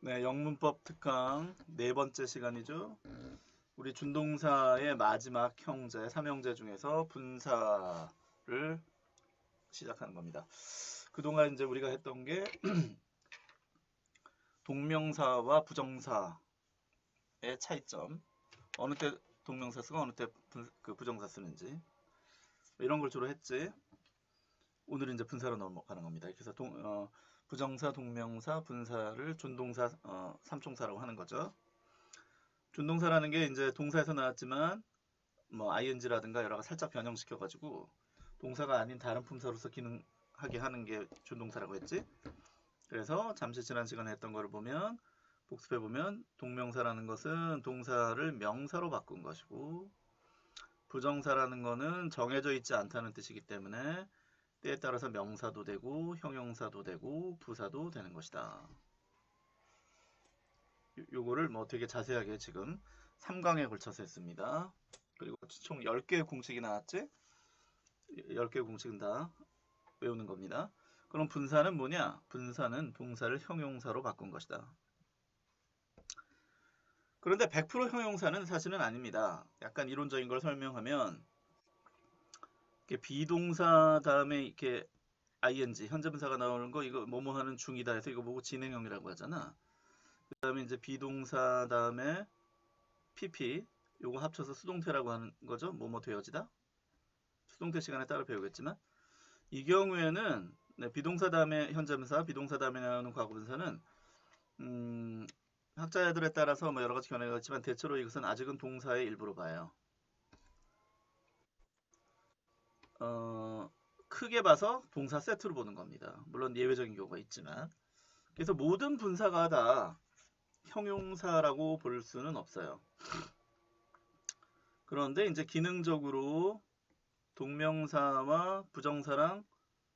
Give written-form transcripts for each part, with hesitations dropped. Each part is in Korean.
네, 영문법 특강 네 번째 시간이죠. 우리 준동사의 마지막 형제, 삼형제 중에서 분사를 시작하는 겁니다. 그동안 이제 우리가 했던 게 동명사와 부정사의 차이점, 어느 때 동명사 쓰고 어느 때 부정사 쓰는지 이런 걸 주로 했지. 오늘은 이제 분사로 넘어가는 겁니다. 그래서 부정사, 동명사, 분사를 준동사, 삼총사라고 하는 거죠. 준동사라는 게 이제 동사에서 나왔지만 뭐 ing라든가 여러 가지 살짝 변형시켜 가지고 동사가 아닌 다른 품사로서 기능하게 하는 게 준동사라고 했지. 그래서 잠시 지난 시간에 했던 거를 보면 복습해 보면 동명사라는 것은 동사를 명사로 바꾼 것이고 부정사라는 거는 정해져 있지 않다는 뜻이기 때문에 때에 따라서 명사도 되고 형용사도 되고 부사도 되는 것이다. 요거를 뭐 되게 자세하게 지금 3강에 걸쳐서 했습니다. 그리고 총 10개의 공식이 나왔지? 10개의 공식은 다 외우는 겁니다. 그럼 분사는 뭐냐? 분사는 동사를 형용사로 바꾼 것이다. 그런데 100% 형용사는 사실은 아닙니다. 약간 이론적인 걸 설명하면 이렇게 비동사 다음에 이렇게 ing 현재 분사가 나오는 거 이거 뭐뭐 하는 중이다 해서 이거 보고 진행형이라고 하잖아. 그 다음에 이제 비동사 다음에 pp 요거 합쳐서 수동태라고 하는 거죠. 뭐뭐 되어지다. 수동태 시간에 따라 배우겠지만 이 경우에는 네, 비동사 다음에 현재분사, 비동사 다음에 나오는 과거분사는 학자들에 따라서 뭐 여러 가지 견해가 있지만 대체로 이것은 아직은 동사의 일부로 봐요. 크게 봐서 동사 세트로 보는 겁니다. 물론 예외적인 경우가 있지만 그래서 모든 분사가 다 형용사라고 볼 수는 없어요. 그런데 이제 기능적으로 동명사와 부정사랑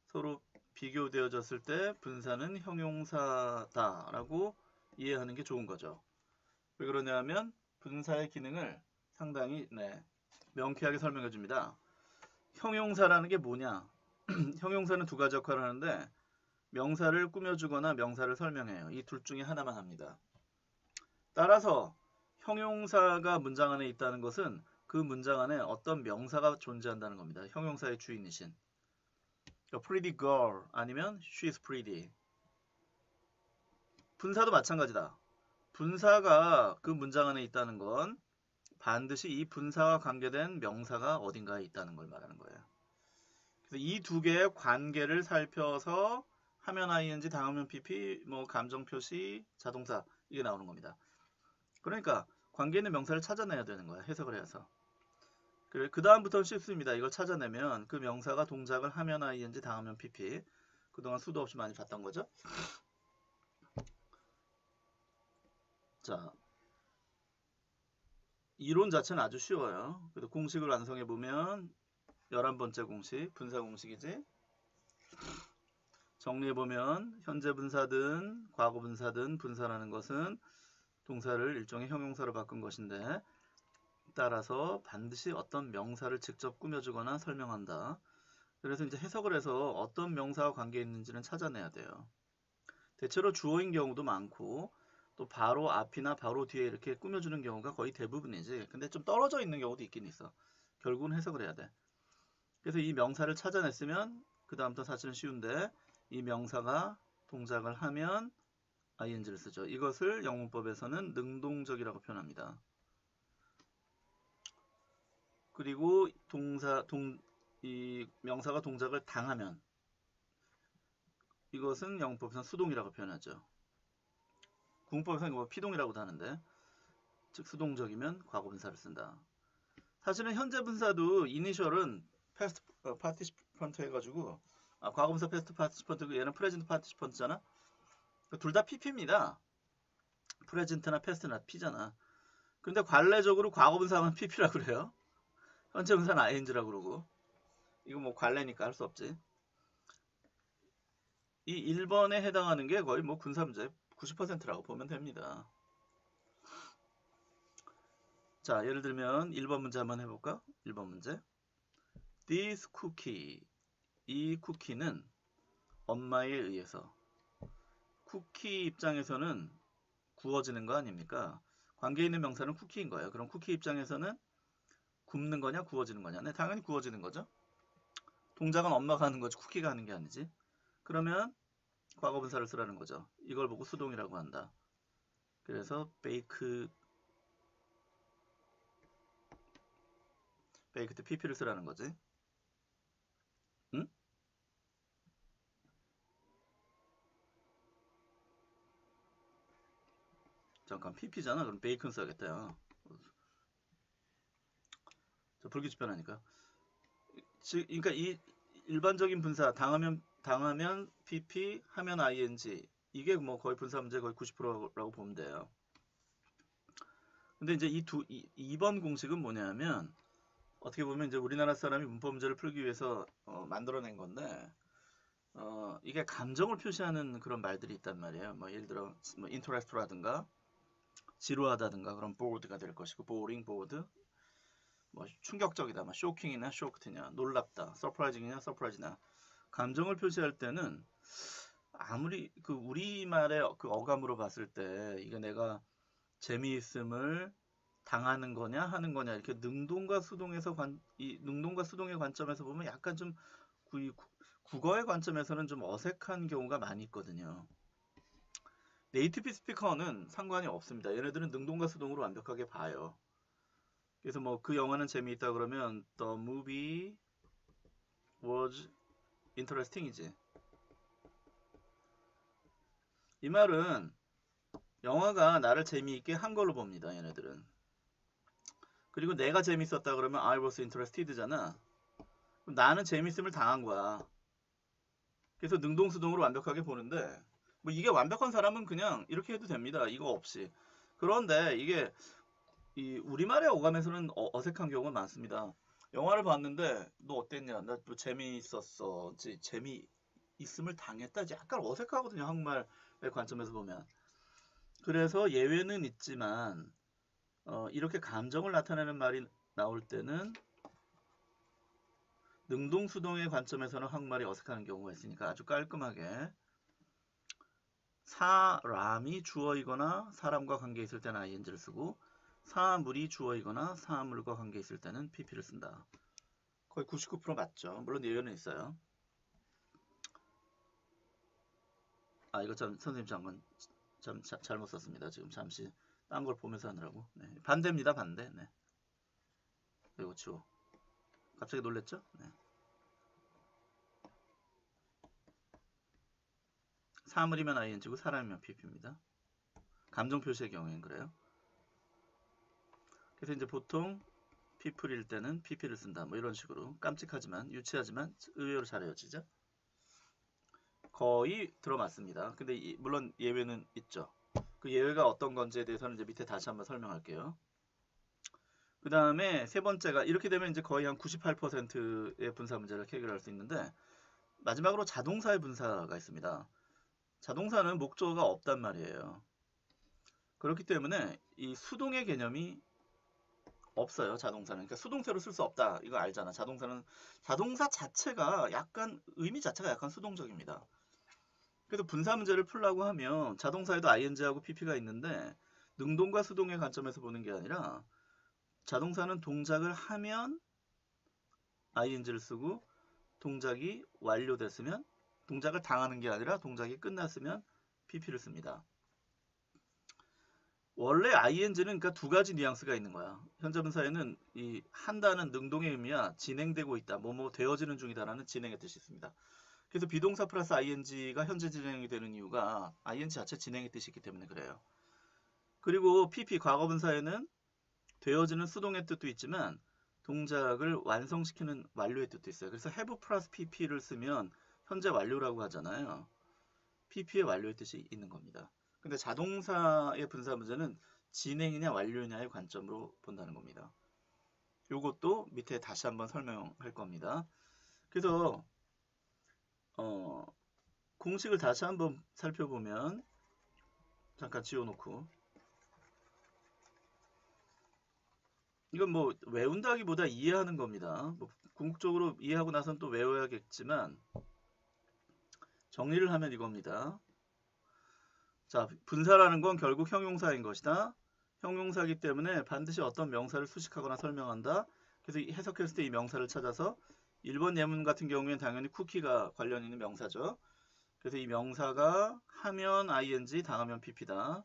서로 비교되어졌을 때 분사는 형용사다라고 이해하는 게 좋은 거죠. 왜 그러냐면 분사의 기능을 상당히 명쾌하게 설명해 줍니다. 형용사라는 게 뭐냐? 형용사는 두 가지 역할을 하는데 명사를 꾸며주거나 명사를 설명해요. 이 둘 중에 하나만 합니다. 따라서 형용사가 문장 안에 있다는 것은 그 문장 안에 어떤 명사가 존재한다는 겁니다. 형용사의 주인이신. pretty girl 아니면 she's pretty. 분사도 마찬가지다. 분사가 그 문장 안에 있다는 건 반드시 이 분사와 관계된 명사가 어딘가에 있다는 걸 말하는 거예요. 그래서 이 두 개의 관계를 살펴서 하면 ing, 당하면 pp, 뭐 감정 표시, 자동사 이게 나오는 겁니다. 그러니까 관계 있는 명사를 찾아내야 되는 거야. 해석을 해서. 그 다음부터는 쉽습니다. 이걸 찾아내면 그 명사가 동작을 하면 ing, 당하면 pp. 그동안 수도 없이 많이 봤던 거죠. 자, 이론 자체는 아주 쉬워요. 그래도 공식을 완성해 보면 11번째 공식, 분사 공식이지. 정리해 보면 현재 분사든 과거 분사든 분사라는 것은 동사를 일종의 형용사로 바꾼 것인데 따라서 반드시 어떤 명사를 직접 꾸며주거나 설명한다. 그래서 이제 해석을 해서 어떤 명사와 관계 있는지는 찾아내야 돼요. 대체로 주어인 경우도 많고 또 바로 앞이나 바로 뒤에 이렇게 꾸며주는 경우가 거의 대부분이지. 근데 좀 떨어져 있는 경우도 있긴 있어. 결국은 해석을 해야 돼. 그래서 이 명사를 찾아냈으면 그 다음부터 사실은 쉬운데 이 명사가 동작을 하면 ing를 쓰죠. 이것을 영문법에서는 능동적이라고 표현합니다. 그리고 이 명사가 동작을 당하면 이것은 영문법에서는 수동이라고 표현하죠. 구문법에서는 뭐 피동이라고도 하는데 즉 수동적이면 과거분사를 쓴다. 사실은 현재 분사도 이니셜은 패스트 파티시펀트 해가지고 과거분사 패스트 파티시펀트고 얘는 프레젠트 파티시펀트잖아. 둘 다 pp입니다. 프레젠트나 패스트나 p잖아. 근데 관례적으로 과거분사하면 pp라고 그래요. 현재 분사는 ing라고 그러고 이거 뭐 관례니까 할 수 없지. 이 1번에 해당하는 게 거의 뭐 군사문제 90%라고 보면 됩니다. 자, 예를 들면 1번 문제 한번 해볼까? 1번 문제. This cookie. 이 쿠키는 엄마에 의해서. 쿠키 입장에서는 구워지는 거 아닙니까? 관계 있는 명사는 쿠키인 거예요. 그럼 쿠키 입장에서는 굽는 거냐 구워지는 거냐? 네, 당연히 구워지는 거죠. 동작은 엄마가 하는 거지 쿠키가 하는 게 아니지. 그러면 과거분사를 쓰라는 거죠. 이걸 보고 수동이라고 한다. 그래서 베이크 때 pp를 쓰라는 거지. 응? 잠깐 pp잖아. 그럼 베이컨 써야겠다. 야. 저 불규칙변하니까. 그러니까 이 일반적인 분사 당하면 pp 하면 ing 이게 뭐 거의 분사 문제 거의 90%라고 보면 돼요. 근데 이제 2번 공식은 뭐냐면 어떻게 보면 이제 우리나라 사람이 문법 문제를 풀기 위해서 만들어낸 건데 이게 감정을 표시하는 그런 말들이 있단 말이에요. 뭐 예를 들어 뭐 interest라든가 지루하다든가 그런 bored가 될 것이고 boring, bored 뭐 충격적이다, 뭐 쇼킹이나 쇼크트냐, 놀랍다, surprising이냐, surprise나 감정을 표시할 때는 아무리 그 우리말의 그 어감으로 봤을 때 이게 내가 재미있음을 당하는 거냐 하는 거냐 이렇게 능동과 수동에서 이 능동과 수동의 관점에서 보면 약간 좀 국어의 관점에서는 좀 어색한 경우가 많이 있거든요. 네이티브 스피커는 상관이 없습니다. 얘네들은 능동과 수동으로 완벽하게 봐요. 그래서 뭐 그 영화는 재미있다 그러면 The movie was interesting이지. 이 말은 영화가 나를 재미있게 한 걸로 봅니다. 얘네들은. 그리고 내가 재밌었다 그러면 I was interested잖아. 그럼 나는 재밌음을 당한 거야. 그래서 능동수동으로 완벽하게 보는데 뭐 이게 완벽한 사람은 그냥 이렇게 해도 됩니다. 이거 없이. 그런데 이게 이 우리말의 어감에서는 어색한 경우가 많습니다. 영화를 봤는데 너 어땠냐? 나 뭐 재미있었어. 재미있음을 당했다. 약간 어색하거든요. 한국말의 관점에서 보면. 그래서 예외는 있지만 이렇게 감정을 나타내는 말이 나올 때는 능동수동의 관점에서는 한국말이 어색한 경우가 있으니까 아주 깔끔하게 사람이 주어이거나 사람과 관계 있을 때는 ing를 쓰고 사물이 주어이거나 사물과 관계 있을 때는 pp를 쓴다. 거의 99% 맞죠. 물론 예외는 있어요. 아 이거 참 선생님 잠깐 참 잘못 썼습니다. 지금 잠시 딴 걸 보면서 하느라고. 네. 반대입니다. 반대. 네. 이거 치워. 갑자기 놀랬죠? 네. 사물이면 ing고 사람이면 pp입니다. 감정 표시의 경우엔 그래요. 그래서 이제 보통 people일 때는 pp를 쓴다. 뭐 이런 식으로 깜찍하지만 유치하지만 의외로 잘 헤어지죠. 거의 들어맞습니다. 근데 물론 예외는 있죠. 그 예외가 어떤 건지에 대해서는 이제 밑에 다시 한번 설명할게요. 그 다음에 세 번째가 이렇게 되면 이제 거의 한 98%의 분사 문제를 해결할 수 있는데 마지막으로 자동사의 분사가 있습니다. 자동사는 목적어가 없단 말이에요. 그렇기 때문에 이 수동의 개념이 없어요. 자동사는. 그러니까 수동태로 쓸 수 없다. 이거 알잖아. 자동사 자체가 약간 의미 자체가 약간 수동적입니다. 그래서 분사 문제를 풀라고 하면 자동사에도 ing하고 pp가 있는데 능동과 수동의 관점에서 보는 게 아니라 자동사는 동작을 하면 ing를 쓰고 동작이 완료됐으면 동작을 당하는 게 아니라 동작이 끝났으면 pp를 씁니다. 원래 ing는 그러니까 두 가지 뉘앙스가 있는 거야. 현재분사에는 이 한다는 능동의 의미야 진행되고 있다, 뭐뭐 되어지는 중이다라는 진행의 뜻이 있습니다. 그래서 비동사 플러스 ing가 현재 진행이 되는 이유가 ing 자체 진행의 뜻이 있기 때문에 그래요. 그리고 pp 과거분사에는 되어지는 수동의 뜻도 있지만 동작을 완성시키는 완료의 뜻도 있어요. 그래서 have 플러스 pp를 쓰면 현재 완료라고 하잖아요. pp의 완료의 뜻이 있는 겁니다. 근데 자동사의 분사 문제는 진행이냐 완료냐의 관점으로 본다는 겁니다. 요것도 밑에 다시 한번 설명할 겁니다. 그래서 공식을 다시 한번 살펴보면 잠깐 지워놓고 이건 뭐 외운다기보다 이해하는 겁니다. 뭐 궁극적으로 이해하고 나선 또 외워야겠지만 정리를 하면 이겁니다. 자, 분사라는 건 결국 형용사인 것이다. 형용사이기 때문에 반드시 어떤 명사를 수식하거나 설명한다. 그래서 해석했을 때 이 명사를 찾아서 1번 예문 같은 경우에는 당연히 쿠키가 관련 있는 명사죠. 그래서 이 명사가 하면 ing, 당하면 pp다.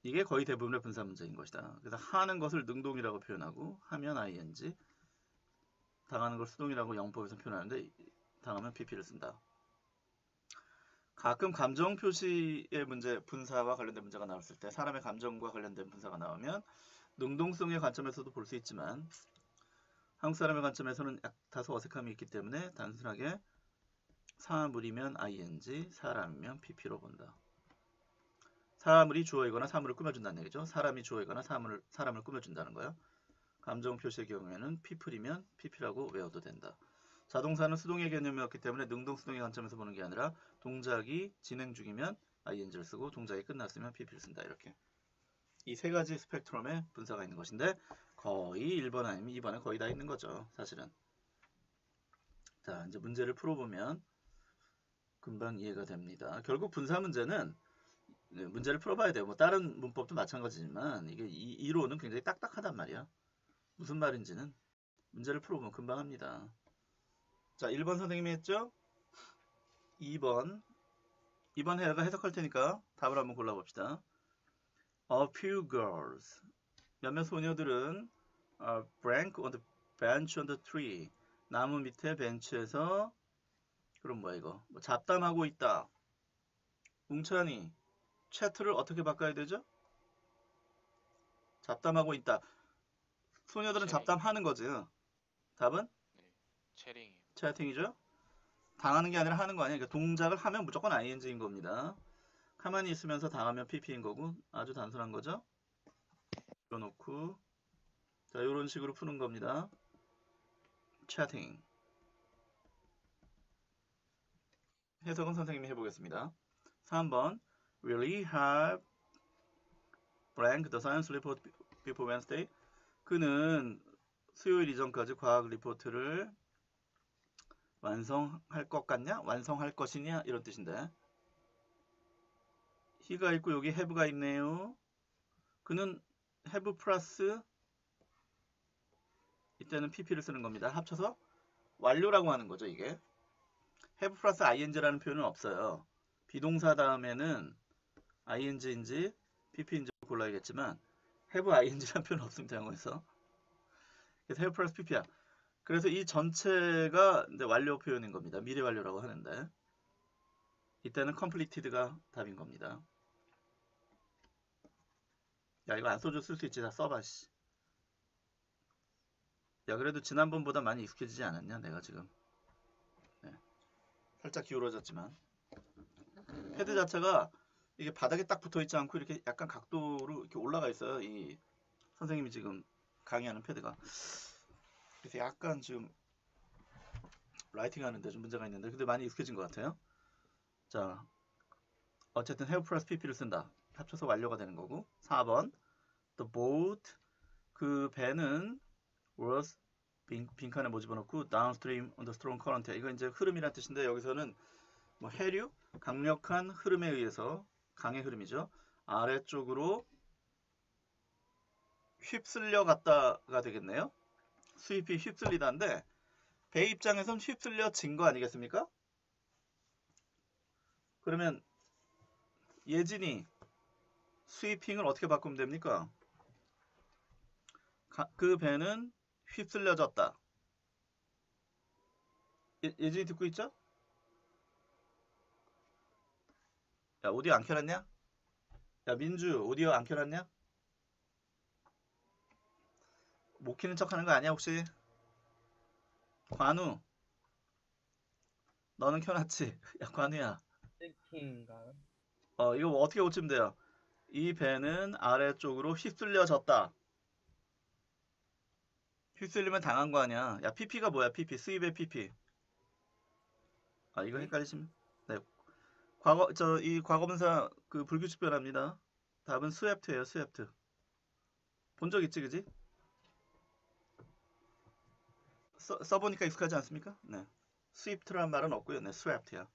이게 거의 대부분의 분사 문제인 것이다. 그래서 하는 것을 능동이라고 표현하고 하면 ing, 당하는 걸 수동이라고 영법에서 표현하는데 당하면 pp를 쓴다. 가끔 감정 표시의 문제, 분사와 관련된 문제가 나왔을 때 사람의 감정과 관련된 분사가 나오면 능동성의 관점에서도 볼 수 있지만 한국 사람의 관점에서는 다소 어색함이 있기 때문에 단순하게 사물이면 ing, 사람이면 pp로 본다. 사물이 주어이거나 사물을 꾸며준다는 얘기죠. 사람이 주어이거나 사람을 꾸며준다는 거예요. 감정 표시의 경우에는 people이면 pp라고 외워도 된다. 자동사는 수동의 개념이 없기 때문에 능동 수동의 관점에서 보는 게 아니라 동작이 진행 중이면 ing를 쓰고 동작이 끝났으면 pp를 쓴다. 이렇게 이 세 가지 스펙트럼의 분사가 있는 것인데 거의 1번 아니면 2번에 거의 다 있는 거죠. 사실은. 자, 이제 문제를 풀어보면 금방 이해가 됩니다. 결국 분사 문제는 문제를 풀어봐야 돼요. 뭐 다른 문법도 마찬가지지만 이게 이론은 굉장히 딱딱하단 말이야. 무슨 말인지는 문제를 풀어보면 금방 합니다. 자, 1번 선생님이 했죠? 2번 해가 해석할 테니까 답을 한번 골라봅시다. A few girls, 몇몇 소녀들은 blank on the bench on the tree, 나무 밑에 벤치에서 그럼 뭐야 이거 뭐 잡담하고 있다. 웅찬이 chat를 어떻게 바꿔야 되죠? 잡담하고 있다. 소녀들은 채링. 잡담하는 거지. 답은? 네. 채링이요. 채팅이죠? 당하는 게 아니라 하는 거 아니야. 그러니까 동작을 하면 무조건 ing인 겁니다. 가만히 있으면서 당하면 pp인 거고 아주 단순한 거죠. 넣어놓고 자 이런 식으로 푸는 겁니다. chatting. 해석은 선생님이 해보겠습니다. 3번 Will he have blank the science report before Wednesday? 그는 수요일 이전까지 과학 리포트를 완성할 것 같냐? 완성할 것이냐? 이런 뜻인데 he가 있고 여기 have가 있네요. 그는 have 플러스 이때는 pp를 쓰는 겁니다. 합쳐서 완료라고 하는 거죠. 이게 have 플러스 ing라는 표현은 없어요. 비동사 다음에는 ing인지 pp인지 골라야겠지만 have ing라는 표현은 없습니다. 영어에서. 그래서 have 플러스 pp야. 그래서 이 전체가 이제 완료 표현인 겁니다. 미래 완료라고 하는데 이때는 completed가 답인 겁니다. 야 이거 안 써줘 쓸 수 있지. 다 써봐 씨. 야 그래도 지난번보다 많이 익숙해지지 않았냐 내가 지금. 네. 살짝 기울어졌지만 패드 자체가 이게 바닥에 딱 붙어있지 않고 이렇게 약간 각도로 이렇게 올라가 있어요. 이 선생님이 지금 강의하는 패드가. 그래서 약간 지금 라이팅 하는데 좀 문제가 있는데 근데 많이 익숙해진 것 같아요. 자 어쨌든 have 플러스 pp를 쓴다. 합쳐서 완료가 되는 거고 4번 The boat 그 배는 was 빈칸에 뭐 집어넣고 downstream on the strong current 이거 이제 흐름이란 뜻인데 여기서는 뭐 해류 강력한 흐름에 의해서 강의 흐름이죠. 아래쪽으로 휩쓸려 갔다가 되겠네요. 수입이 휩쓸리다인데 배 입장에선 휩쓸려진 거 아니겠습니까? 그러면 예진이 스위핑을 어떻게 바꾸면 됩니까? 그 배는 휩쓸려졌다. 예진이 듣고 있죠? 야 오디오 안 켜놨냐? 야 민주 오디오 안 켜놨냐? 못 키는 척 하는 거 아니야 혹시? 관우 너는 켜놨지? 야 관우야 세팅인가요? 이거 어떻게 고치면 돼요? 이 배는 아래쪽으로 휩쓸려졌다. 휩쓸리면 당한 거 아니야. 야 pp가 뭐야 pp 수입의 pp. 아 이거 헷갈리시면 네 이 과거분사 그 불규칙 변화입니다. 답은 스웨프트예요 스웨프트. 본 적 있지 그지? 써보니까 익숙하지 않습니까? 네 스위프트란 말은 없고요. 네 스웨프트야.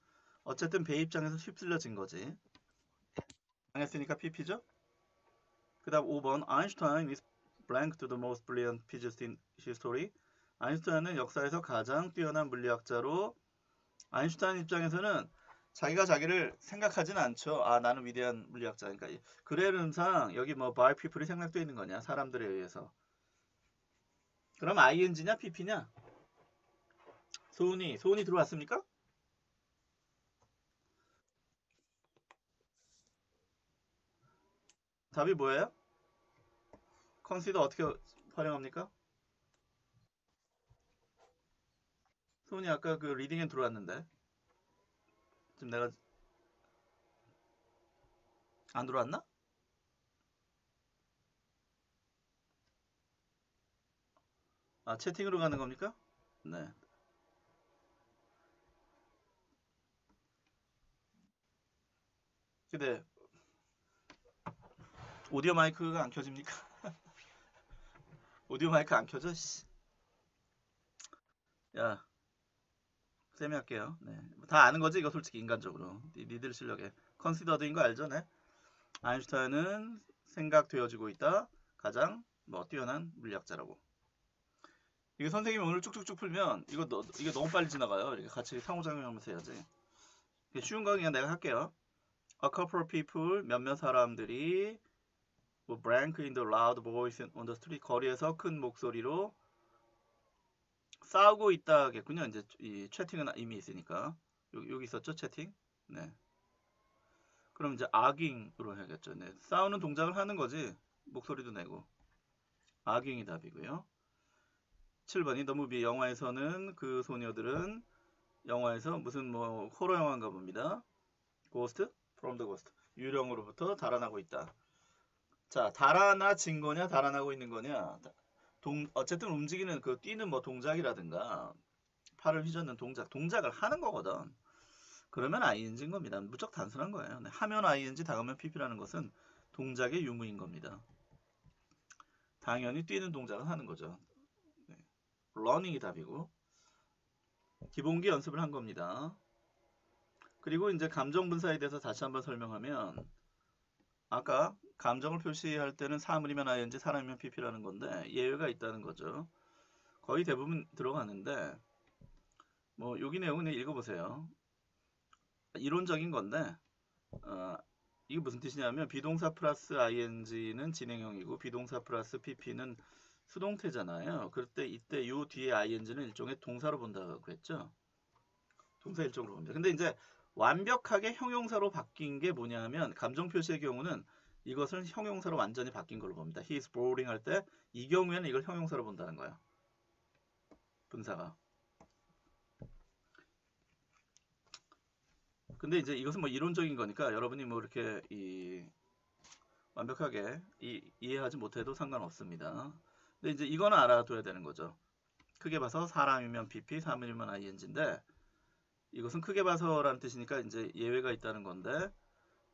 어쨌든 배 입장에서 휩쓸려진 거지. 당했으니까 PP죠? 그 다음 5번 Einstein is blank to the most brilliant physicist in history. 아인슈타인은 역사에서 가장 뛰어난 물리학자로 아인슈타인 입장에서는 자기가 자기를 생각하진 않죠. 아 나는 위대한 물리학자니까. 그래름상 여기 뭐 by people이 생략되어 있는 거냐 사람들에 의해서. 그럼 ing냐 pp냐? 소은이 들어왔습니까? 답이 뭐예요? consider 어떻게 활용합니까? 소은이 아까 그 리딩에 들어왔는데 지금 내가 안 들어왔나? 아 채팅으로 가는 겁니까? 네. 근데 오디오 마이크가 안 켜집니까? 오디오 마이크 안 켜져? 씨. 야, 쌤이 할게요. 네. 다 아는 거지, 이거 솔직히 인간적으로. 니들 실력에. 컨시더드인 거 알죠, 네? 아인슈타인은 생각되어지고 있다. 가장 뭐 뛰어난 물리학자라고. 이게 선생님이 오늘 쭉쭉쭉 풀면 이게 너무 빨리 지나가요. 이렇게 같이 상호작용하면서 해야지. 이게 쉬운 거 그냥 내가 할게요. A couple of people, 몇몇 사람들이 뭐 blank in the loud voice on the street, 거리에서 큰 목소리로 싸우고 있다겠군요. 이제 이 채팅은 이미 있으니까 여기 있었죠 채팅. 네. 그럼 이제 arguing으로 해야겠죠. 네. 싸우는 동작을 하는 거지. 목소리도 내고. arguing이 답이고요. 7번이 The movie, 영화에서는 그 소녀들은 영화에서 무슨 뭐 호러 영화인가 봅니다. Ghost from the Ghost. 유령으로부터 달아나고 있다. 자, 달아나진 거냐, 달아나고 있는 거냐. 어쨌든 움직이는 그 뛰는 뭐 동작이라든가 팔을 휘젓는 동작을 하는 거거든. 그러면 ing인 겁니다. 무척 단순한 거예요. 네, 하면 ing, 다음은 pp라는 것은 동작의 유무인 겁니다. 당연히 뛰는 동작을 하는 거죠. 네, running이 답이고 기본기 연습을 한 겁니다. 그리고 이제 감정 분사에 대해서 다시 한번 설명하면 아까 감정을 표시할 때는 사물이면 ing, 사람이면 pp라는 건데 예외가 있다는 거죠. 거의 대부분 들어가는데 뭐 여기 내용은 읽어보세요. 이론적인 건데 이게 무슨 뜻이냐면 비동사 플러스 ing는 진행형이고 비동사 플러스 pp는 수동태잖아요. 그럴 때 이때 요 뒤에 ing는 일종의 동사로 본다고 했죠. 동사 일종으로 봅니다. 근데 이제 완벽하게 형용사로 바뀐 게 뭐냐면 감정 표시의 경우는 이것을 형용사로 완전히 바뀐 걸로 봅니다. He is boring 할 때 이 경우에는 이걸 형용사로 본다는 거야. 분사가. 근데 이제 이것은 뭐 이론적인 거니까 여러분이 뭐 이렇게 완벽하게 이해하지 못해도 상관없습니다. 근데 이제 이거는 알아둬야 되는 거죠. 크게 봐서 사람이면 pp, 사물이면 ing인데 이것은 크게 봐서라는 뜻이니까 이제 예외가 있다는 건데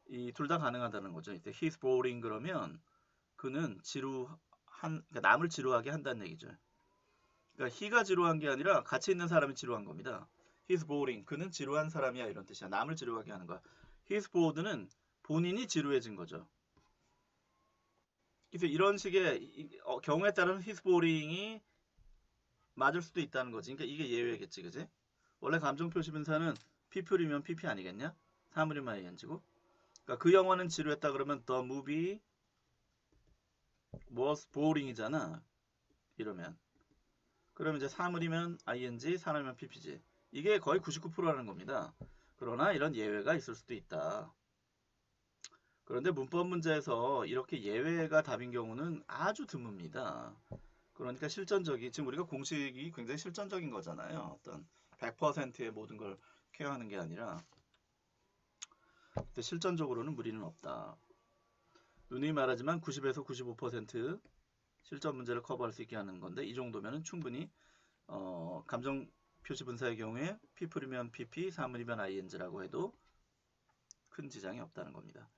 이 둘 다 가능하다는 거죠. 이때 he's boring 그러면 그는 그러니까 남을 지루하게 한다는 얘기죠. 그러니까 he가 지루한 게 아니라 같이 있는 사람이 지루한 겁니다. He's boring. 그는 지루한 사람이야 이런 뜻이야. 남을 지루하게 하는 거야. He's bored는 본인이 지루해진 거죠. 그래서 이런 식의 경우에 따른 he's boring이 맞을 수도 있다는 거지. 그러니까 이게 예외겠지, 그지? 원래 감정 표시 분사는 people이면 pp 아니겠냐? 사물이면 ing고. 그러니까 그 영화는 지루했다 그러면 the movie was boring이잖아. 이러면. 그러면 이제 사물이면 ing, 사람이면 pp지. 이게 거의 99%라는 겁니다. 그러나 이런 예외가 있을 수도 있다. 그런데 문법 문제에서 이렇게 예외가 답인 경우는 아주 드뭅니다. 그러니까 지금 우리가 공식이 굉장히 실전적인 거잖아요. 어떤 100%의 모든 걸 케어하는 게 아니라 실전적으로는 무리는 없다. 누누이 말하지만 90에서 95% 실전 문제를 커버할 수 있게 하는 건데 이 정도면 충분히 감정 표시 분사의 경우에 people이면 pp, 사물이면 ing라고 해도 큰 지장이 없다는 겁니다.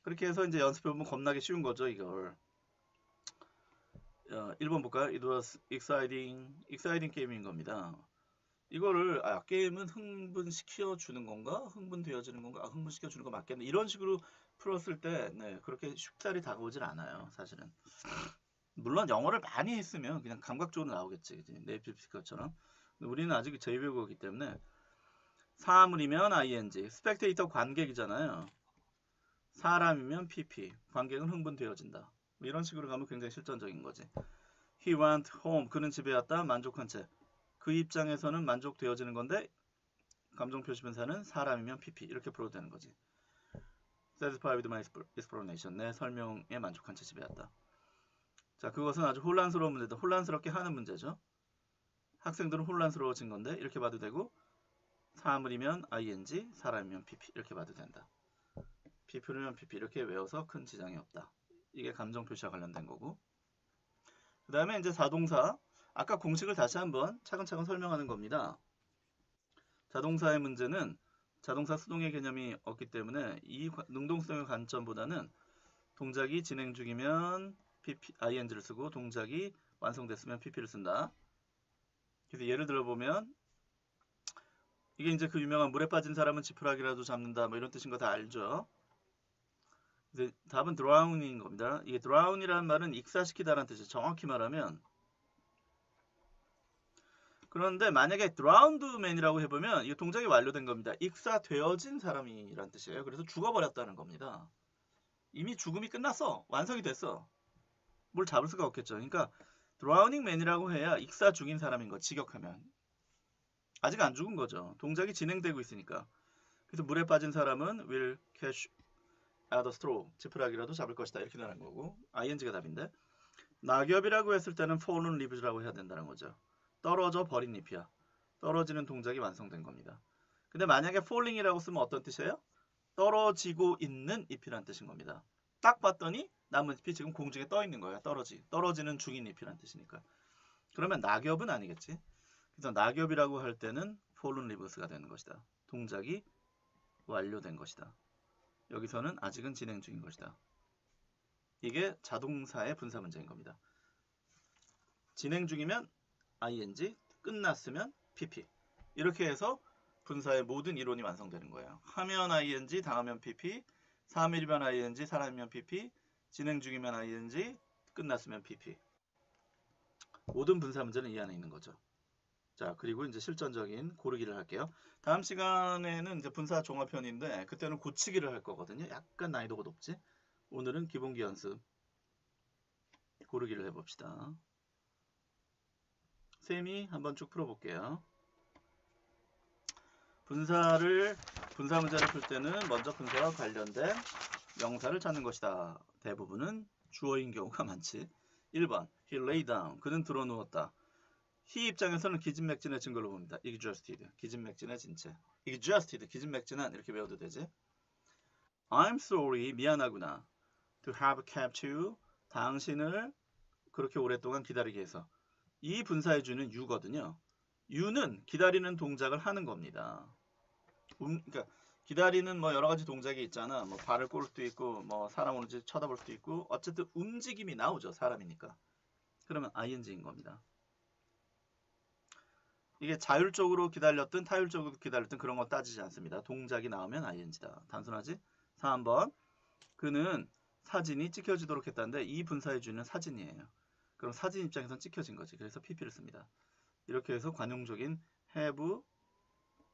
그렇게 해서 이제 연습해보면 겁나게 쉬운 거죠, 이걸. 1번 볼까요? It was exciting 게임인 겁니다. 이거를 게임은 흥분시켜 주는 건가? 흥분되어지는 건가? 흥분시켜 주는 거 맞겠네. 이런 식으로 풀었을 때 네, 그렇게 쉽사리 다가오질 않아요. 사실은. 물론 영어를 많이 했으면 그냥 감각적으로 나오겠지. 그치? 네이티브 스피커처럼. 우리는 아직 제2외국어이기 때문에 사물이면 ing, 스펙테이터 관객이잖아요. 사람이면 pp, 관객은 흥분되어진다. 뭐 이런 식으로 가면 굉장히 실전적인 거지. He went home, 그는 집에 왔다. 만족한 채. 그 입장에서는 만족되어지는 건데 감정 표시분사는 사람이면 pp 이렇게 풀어도 되는 거지. Satisfied with my explanation, 내 설명에 만족한 채 집에 왔다. 자, 그것은 아주 혼란스러운 문제다. 혼란스럽게 하는 문제죠. 학생들은 혼란스러워진 건데 이렇게 봐도 되고 사물이면 ing, 사람이면 pp 이렇게 봐도 된다. pp면 pp 이렇게 외워서 큰 지장이 없다. 이게 감정 표시와 관련된 거고. 그 다음에 이제 자동사. 아까 공식을 다시 한번 차근차근 설명하는 겁니다. 자동사의 문제는 자동사 수동의 개념이 없기 때문에 이 능동성의 관점보다는 동작이 진행 중이면 pp, ing를 쓰고 동작이 완성됐으면 pp를 쓴다. 그래서 예를 들어보면 이게 이제 그 유명한 물에 빠진 사람은 지푸라기라도 잡는다 뭐 이런 뜻인 거 다 알죠. 그래서 답은 drown인 겁니다. 이게 drown이라는 말은 익사시키다라는 뜻이에요. 정확히 말하면. 그런데 만약에 drowned man이라고 해보면 이 동작이 완료된 겁니다. 익사되어진 사람이란 뜻이에요. 그래서 죽어버렸다는 겁니다. 이미 죽음이 끝났어. 완성이 됐어. 뭘 잡을 수가 없겠죠. 그러니까 drowning man이라고 해야 익사 중인 사람인 거, 직역하면. 아직 안 죽은 거죠. 동작이 진행되고 있으니까. 그래서 물에 빠진 사람은 will catch at a straw, 지푸라기라도 잡을 것이다. 이렇게 나는 거고 ing가 답인데 낙엽이라고 했을 때는 fallen leaves라고 해야 된다는 거죠. 떨어져 버린 잎이야. 떨어지는 동작이 완성된 겁니다. 근데 만약에 falling이라고 쓰면 어떤 뜻이에요? 떨어지고 있는 잎이란 뜻인 겁니다. 딱 봤더니 나뭇잎이 지금 공중에 떠 있는 거야. 떨어지는 중인 잎이란 뜻이니까. 그러면 낙엽은 아니겠지. 그래서 낙엽이라고 할 때는 fallen leaves가 되는 것이다. 동작이 완료된 것이다. 여기서는 아직은 진행 중인 것이다. 이게 자동사의 분사 문제인 겁니다. 진행 중이면 ing, 끝났으면 pp. 이렇게 해서 분사의 모든 이론이 완성되는 거예요. 하면 ing, 당하면 pp, 사물이면 ing, 사람이면 pp, 진행 중이면 ing, 끝났으면 pp. 모든 분사 문제는 이 안에 있는 거죠. 자, 그리고 이제 실전적인 고르기를 할게요. 다음 시간에는 이제 분사 종합편인데 그때는 고치기를 할 거거든요. 약간 난이도가 높지? 오늘은 기본기 연습 고르기를 해봅시다. 쌤이 한번 쭉 풀어볼게요. 분사 문제를 풀 때는 먼저 분사와 관련된 명사를 찾는 것이다. 대부분은 주어인 경우가 많지. 1번 He lay down. 그는 드러누웠다. he 입장에서는 기진맥진의 증거를 봅니다. exhausted. 기진맥진해진 채. exhausted. 기진맥진한 이렇게 외워도 되지. I'm sorry. 미안하구나. To have kept you. 당신을 그렇게 오랫동안 기다리게 해서. 이 분사의 주는 you거든요. you는 기다리는 동작을 하는 겁니다. 그러니까 기다리는 뭐 여러 가지 동작이 있잖아. 뭐 발을 꼬을 수도 있고, 뭐 사람 오는지 쳐다볼 수도 있고, 어쨌든 움직임이 나오죠. 사람이니까. 그러면 ing인 겁니다. 이게 자율적으로 기다렸든 타율적으로 기다렸든 그런 거 따지지 않습니다. 동작이 나오면 ing다. 단순하지? 3번. 그는 사진이 찍혀지도록 했다는데 이 분사의 주는 사진이에요. 그럼 사진 입장에선 찍혀진 거지. 그래서 pp를 씁니다. 이렇게 해서 관용적인 have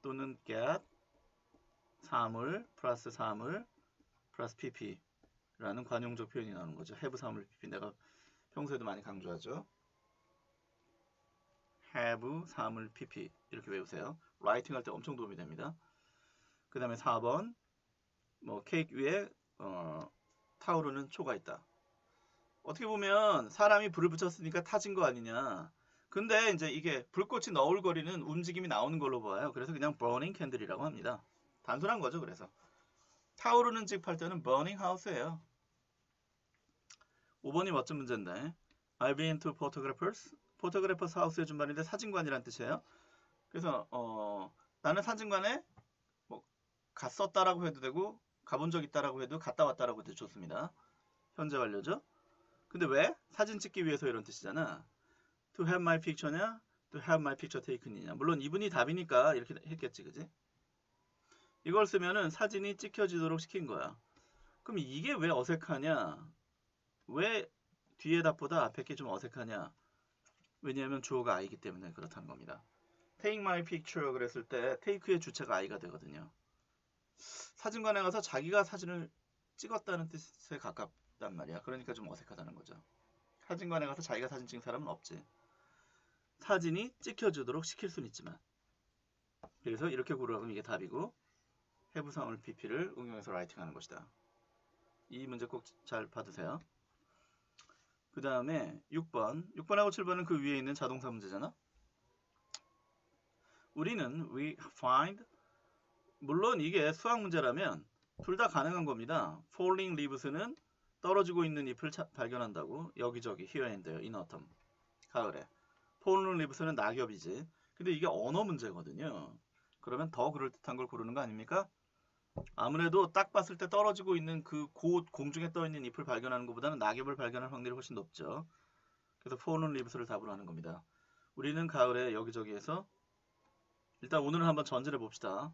또는 get 사물 플러스 사물 플러스 pp라는 관용적 표현이 나오는 거죠. have 사물 pp. 내가 평소에도 많이 강조하죠. have 사물 pp 이렇게 외우세요. 라이팅 할 때 엄청 도움이 됩니다. 그 다음에 4번 뭐 케이크 위에 타오르는 초가 있다. 어떻게 보면 사람이 불을 붙였으니까 타진 거 아니냐. 근데 이제 이게 불꽃이 너울거리는 움직임이 나오는 걸로 봐요. 그래서 그냥 burning candle이라고 합니다. 단순한 거죠. 그래서 타오르는 집 할 때는 burning house예요. 5번이 멋진 문제인데 I've been to photographers. 포토그래퍼스 하우스의 준말인데 사진관이란 뜻이에요. 그래서 나는 사진관에 뭐 갔었다라고 해도 되고 가본 적 있다라고 해도 갔다 왔다라고 해도 좋습니다. 현재 완료죠. 근데 왜? 사진 찍기 위해서 이런 뜻이잖아. To have my picture냐? to have my picture taken이냐. 물론 이분이 답이니까 이렇게 했겠지, 그지? 이걸 쓰면은 사진이 찍혀지도록 시킨 거야. 그럼 이게 왜 어색하냐? 왜 뒤에 답보다 앞에 게 좀 어색하냐? 왜냐하면 주어가 I이기 때문에 그렇다는 겁니다. Take my picture 그랬을 때 take의 주체가 I가 되거든요. 사진관에 가서 자기가 사진을 찍었다는 뜻에 가깝단 말이야. 그러니까 좀 어색하다는 거죠. 사진관에 가서 자기가 사진 찍은 사람은 없지. 사진이 찍혀주도록 시킬 수는 있지만. 그래서 이렇게 고르라면 이게 답이고 have 사물 pp를 응용해서 라이팅하는 것이다. 이 문제 꼭 잘 봐두세요. 그 다음에 6번. 6번하고 7번은 그 위에 있는 자동사 문제잖아. 우리는 we find 물론 이게 수학 문제라면 둘 다 가능한 겁니다. falling leaves는 떨어지고 있는 잎을 발견한다고. 여기저기 here and there in autumn. 가을에. falling leaves는 낙엽이지. 근데 이게 언어 문제거든요. 그러면 더 그럴듯한 걸 고르는 거 아닙니까? 아무래도 딱 봤을 때 떨어지고 있는 그 곧 공중에 떠 있는 잎을 발견하는 것보다는 낙엽을 발견할 확률이 훨씬 높죠. 그래서 falling leaves를 답으로 하는 겁니다. 우리는 가을에 여기저기에서 일단 오늘은 한번 전제를 봅시다.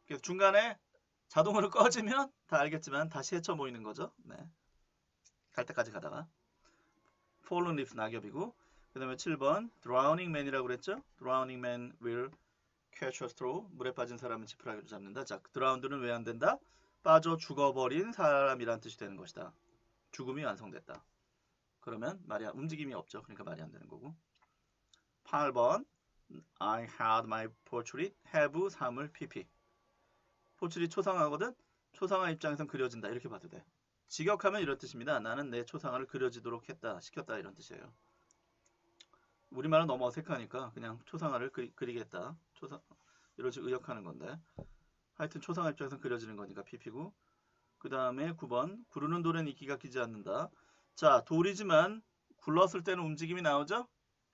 그래서 중간에 자동으로 꺼지면 다 알겠지만 다시 헤쳐 모이는 거죠. 네. 갈 때까지 가다가 fallen leaves 낙엽이고 그 다음에 7번 drowning man이라고 그랬죠. drowning man will catch a straw. 물에 빠진 사람은 지푸라기로 잡는다. 자, drowned는 왜 안 된다? 빠져 죽어버린 사람이란 뜻이 되는 것이다. 죽음이 완성됐다. 그러면 말이 움직임이 없죠. 그러니까 말이 안 되는 거고. 8번 I had my portrait have 사물 pp. 포트릿 초상화거든? 초상화 입장에선 그려진다. 이렇게 봐도 돼. 직역하면 이런 뜻입니다. 나는 내 초상화를 그려지도록 했다. 시켰다. 이런 뜻이에요. 우리말은 너무 어색하니까 그냥 초상화를 그리겠다. 이런 식으로 의역하는 건데. 하여튼 초상화 입장에선 그려지는 거니까 pp고. 그 다음에 9번 구르는 돌엔 이끼가 끼지 않는다. 자, 돌이지만 굴렀을 때는 움직임이 나오죠?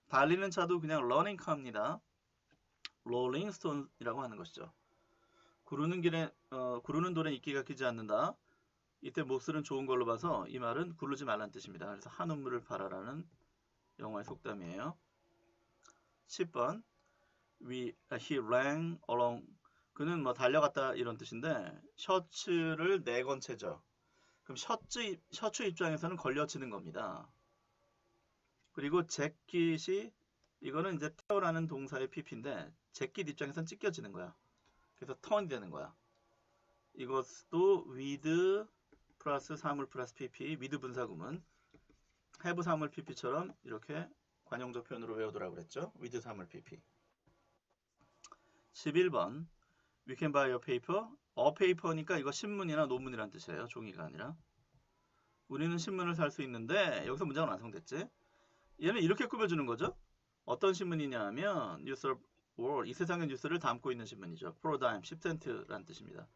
달리는 차도 그냥 running car입니다. rolling stone이라고 하는 것이죠. 구르는 돌에 이끼가 끼지 않는다. 이때 몹쓸은 좋은 걸로 봐서 이 말은 구르지 말라는 뜻입니다. 그래서 한우물을 팔아라는 영어의 속담이에요. 10번 he ran along 그는 뭐 달려갔다 이런 뜻인데 셔츠를 내건 채죠. 그럼 셔츠 입장에서는 걸려치는 겁니다. 그리고 잭킷이 이거는 이제 태어나는 동사의 pp인데 잭킷 입장에서는 찢겨지는 거야. 그래서 턴이 되는 거야. 이것도 with 플러스 사물 플러스 pp, with 분사구문 have 사물 pp처럼 이렇게 관용적 표현으로 외우더라고 그랬죠. with 사물 pp. 11번 we can buy a paper. a paper니까 이거 신문이나 논문이란 뜻이에요. 종이가 아니라. 우리는 신문을 살 수 있는데 여기서 문장은 완성됐지. 얘는 이렇게 꾸며주는 거죠. 어떤 신문이냐 하면 News of World, 이 세상의 뉴스를 담고 있는 신문이죠. For a dime, 10센트란 뜻입니다.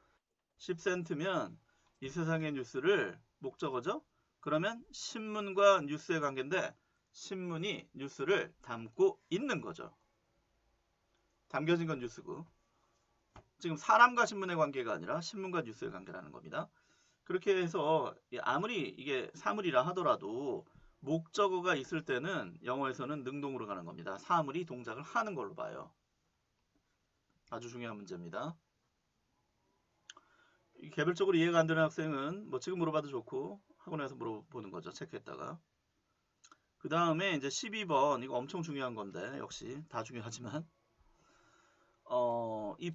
10센트면 이 세상의 뉴스를 목적어죠. 그러면 신문과 뉴스의 관계인데 신문이 뉴스를 담고 있는 거죠. 담겨진 건 뉴스고 지금 사람과 신문의 관계가 아니라 신문과 뉴스의 관계라는 겁니다. 그렇게 해서 아무리 이게 사물이라 하더라도 목적어가 있을 때는 영어에서는 능동으로 가는 겁니다. 사물이 동작을 하는 걸로 봐요. 아주 중요한 문제입니다. 개별적으로 이해가 안 되는 학생은 뭐 지금 물어봐도 좋고 학원에서 물어보는 거죠. 체크했다가. 그 다음에 이제 12번 이거 엄청 중요한 건데 역시 다 중요하지만 이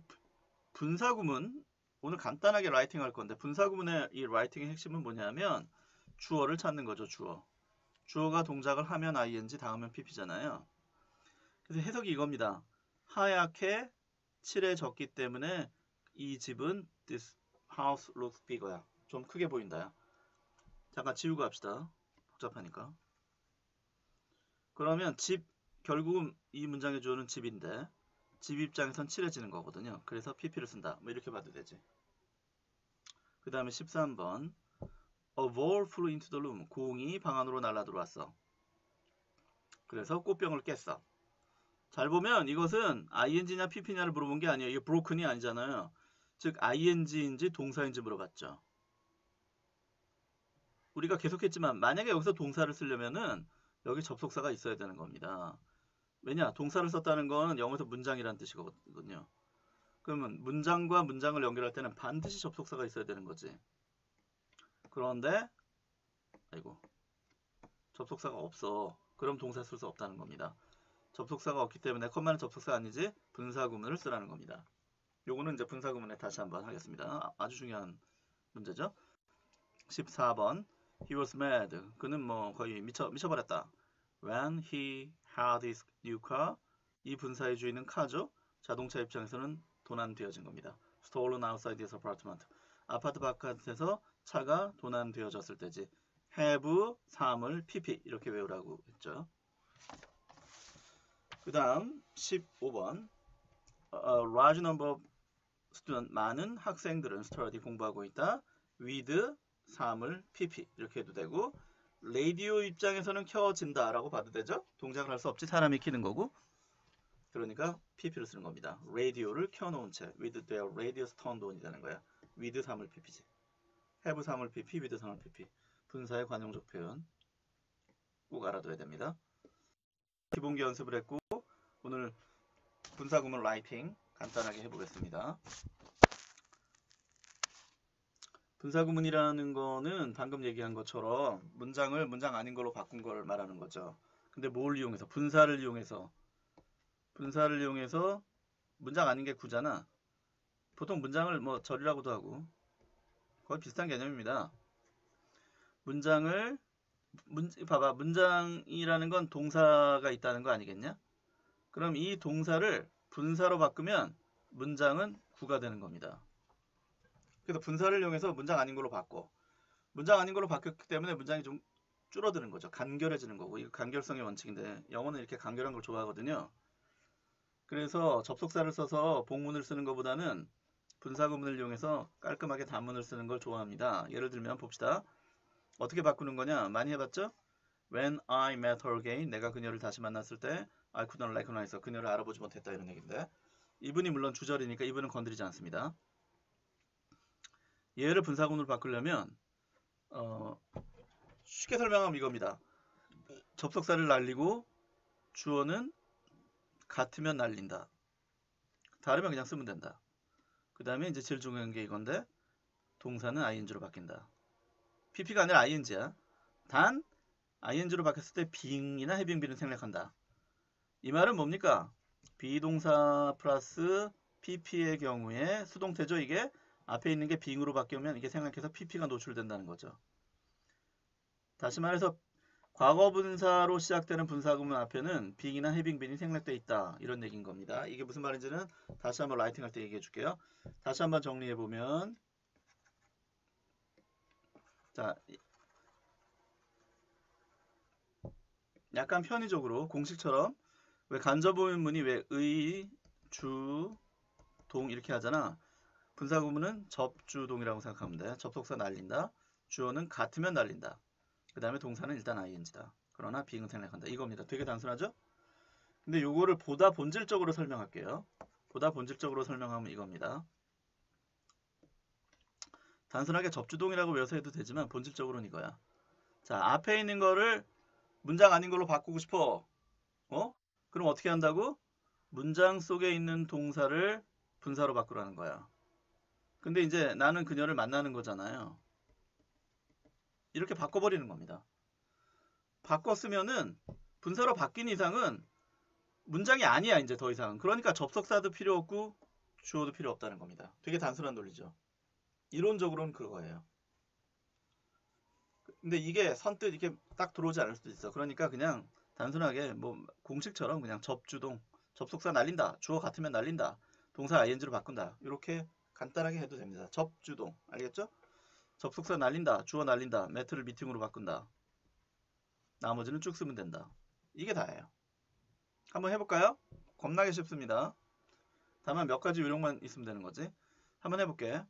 분사구문 오늘 간단하게 라이팅 할 건데 분사구문의 이 라이팅의 핵심은 뭐냐면 주어를 찾는 거죠. 주어가 동작을 하면 ing 다음은 pp잖아요. 그래서 해석이 이겁니다. 하얗게 칠해졌기 때문에 이 집은 this house looks bigger야. 좀 크게 보인다야. 잠깐 지우고 합시다. 복잡하니까. 그러면 집 결국은 이 문장의 주어는 집인데 집 입장에선 칠해지는 거거든요. 그래서 pp를 쓴다. 뭐 이렇게 봐도 되지. 그 다음에 13번 A ball flew into the room. 공이 방 안으로 날아 들어왔어. 그래서 꽃병을 깼어. 잘 보면 이것은 ing냐 pp냐를 물어본 게 아니에요. 이게 broken이 아니잖아요. 즉 ing인지 동사인지 물어봤죠. 우리가 계속했지만 만약에 여기서 동사를 쓰려면은 여기 접속사가 있어야 되는 겁니다. 왜냐? 동사를 썼다는 건 영어에서 문장이란 뜻이거든요. 그러면 문장과 문장을 연결할 때는 반드시 접속사가 있어야 되는 거지. 그런데 아이고 접속사가 없어. 그럼 동사 쓸 수 없다는 겁니다. 접속사가 없기 때문에 컴마는 접속사가 아니지 분사구문을 쓰라는 겁니다. 요거는 이제 분사구문에 다시 한번 하겠습니다. 아주 중요한 문제죠. 14번 He was mad. 그는 뭐 거의 미쳐버렸다. When he had his new car. 이 분사의 주인은 카죠. 자동차 입장에서는 도난되어진 겁니다. Stolen outside his apartment. 아파트 바깥에서 차가 도난되어졌을 때지. have, 사물, pp 이렇게 외우라고 했죠. 그 다음 15번 A large number of students. 많은 학생들은 study 공부하고 있다. with, 사물, pp 이렇게 해도 되고 라디오 입장에서는 켜진다 라고 봐도 되죠. 동작을 할 수 없지 사람이 키는 거고 그러니까 pp를 쓰는 겁니다. 라디오를 켜놓은 채 with their radios turned on 이라는 거야. with 사물 pp지. have 사물 pp, with 사물 pp 분사의 관용적 표현 꼭 알아둬야 됩니다. 기본기 연습을 했고 오늘 분사구문 라이팅 간단하게 해보겠습니다. 분사구문이라는 거는 방금 얘기한 것처럼 문장을 문장 아닌 걸로 바꾼 걸 말하는 거죠. 근데 뭘 이용해서? 분사를 이용해서 문장 아닌 게 구잖아. 보통 문장을 뭐 절이라고도 하고 거의 비슷한 개념입니다. 봐봐. 문장이라는 건 동사가 있다는 거 아니겠냐? 그럼 이 동사를 분사로 바꾸면 문장은 구가 되는 겁니다. 그래서 분사를 이용해서 문장 아닌 걸로 바꿔. 문장 아닌 걸로 바뀌었기 때문에 문장이 좀 줄어드는 거죠. 간결해지는 거고. 이거 간결성의 원칙인데 영어는 이렇게 간결한 걸 좋아하거든요. 그래서 접속사를 써서 복문을 쓰는 것보다는 분사구문을 이용해서 깔끔하게 단문을 쓰는 걸 좋아합니다. 예를 들면 봅시다. 어떻게 바꾸는 거냐? 많이 해봤죠? When I met her again. 내가 그녀를 다시 만났을 때 I couldn't recognize her. 그녀를 알아보지 못했다 이런 얘기인데 이분이 물론 주절이니까 이분은 건드리지 않습니다. 얘를 분사구문으로 바꾸려면 쉽게 설명하면 이겁니다. 접속사를 날리고 주어는 같으면 날린다. 다르면 그냥 쓰면 된다. 그 다음에 이제 제일 중요한 게 이건데 동사는 ing로 바뀐다. pp가 아니라 ing야. 단 ing로 바뀌었을 때 being이나 having be는 생략한다. 이 말은 뭡니까? 비동사 플러스 pp의 경우에 수동태죠. 이게 앞에 있는 게 being으로 바뀌면 이게 생략해서 pp가 노출된다는 거죠. 다시 말해서 과거분사로 시작되는 분사구문 앞에는 being이나 having being이 생략되어 있다. 이런 얘기인 겁니다. 이게 무슨 말인지는 다시 한번 라이팅할 때 얘기해 줄게요. 다시 한번 정리해 보면 자, 약간 편의적으로 공식처럼 왜 간접의문이 왜 의, 주, 동 이렇게 하잖아. 분사구문은 접주동이라고 생각하면 돼. 접속사 날린다. 주어는 같으면 날린다. 그 다음에 동사는 일단 ing다. 그러나 being은 생략한다. 이겁니다. 되게 단순하죠? 근데 요거를 보다 본질적으로 설명할게요. 보다 본질적으로 설명하면 이겁니다. 단순하게 접주동이라고 외워서 해도 되지만 본질적으로는 이거야. 자, 앞에 있는 거를 문장 아닌 걸로 바꾸고 싶어. 그럼 어떻게 한다고? 문장 속에 있는 동사를 분사로 바꾸라는 거야. 근데 이제 나는 그녀를 만나는 거잖아요. 이렇게 바꿔버리는 겁니다. 바꿨으면은 분사로 바뀐 이상은 문장이 아니야. 이제 더 이상은. 그러니까 접속사도 필요 없고 주어도 필요 없다는 겁니다. 되게 단순한 논리죠. 이론적으로는 그거예요. 근데 이게 선뜻 이렇게 딱 들어오지 않을 수도 있어. 그러니까 그냥 단순하게 뭐 공식처럼 그냥 접주동, 접속사 날린다. 주어 같으면 날린다. 동사 ing로 바꾼다. 이렇게 간단하게 해도 됩니다. 접주동. 알겠죠? 접속사 날린다. 주어 날린다. 매트를 미팅으로 바꾼다. 나머지는 쭉 쓰면 된다. 이게 다예요. 한번 해볼까요? 겁나게 쉽습니다. 다만 몇 가지 요령만 있으면 되는 거지. 한번 해볼게.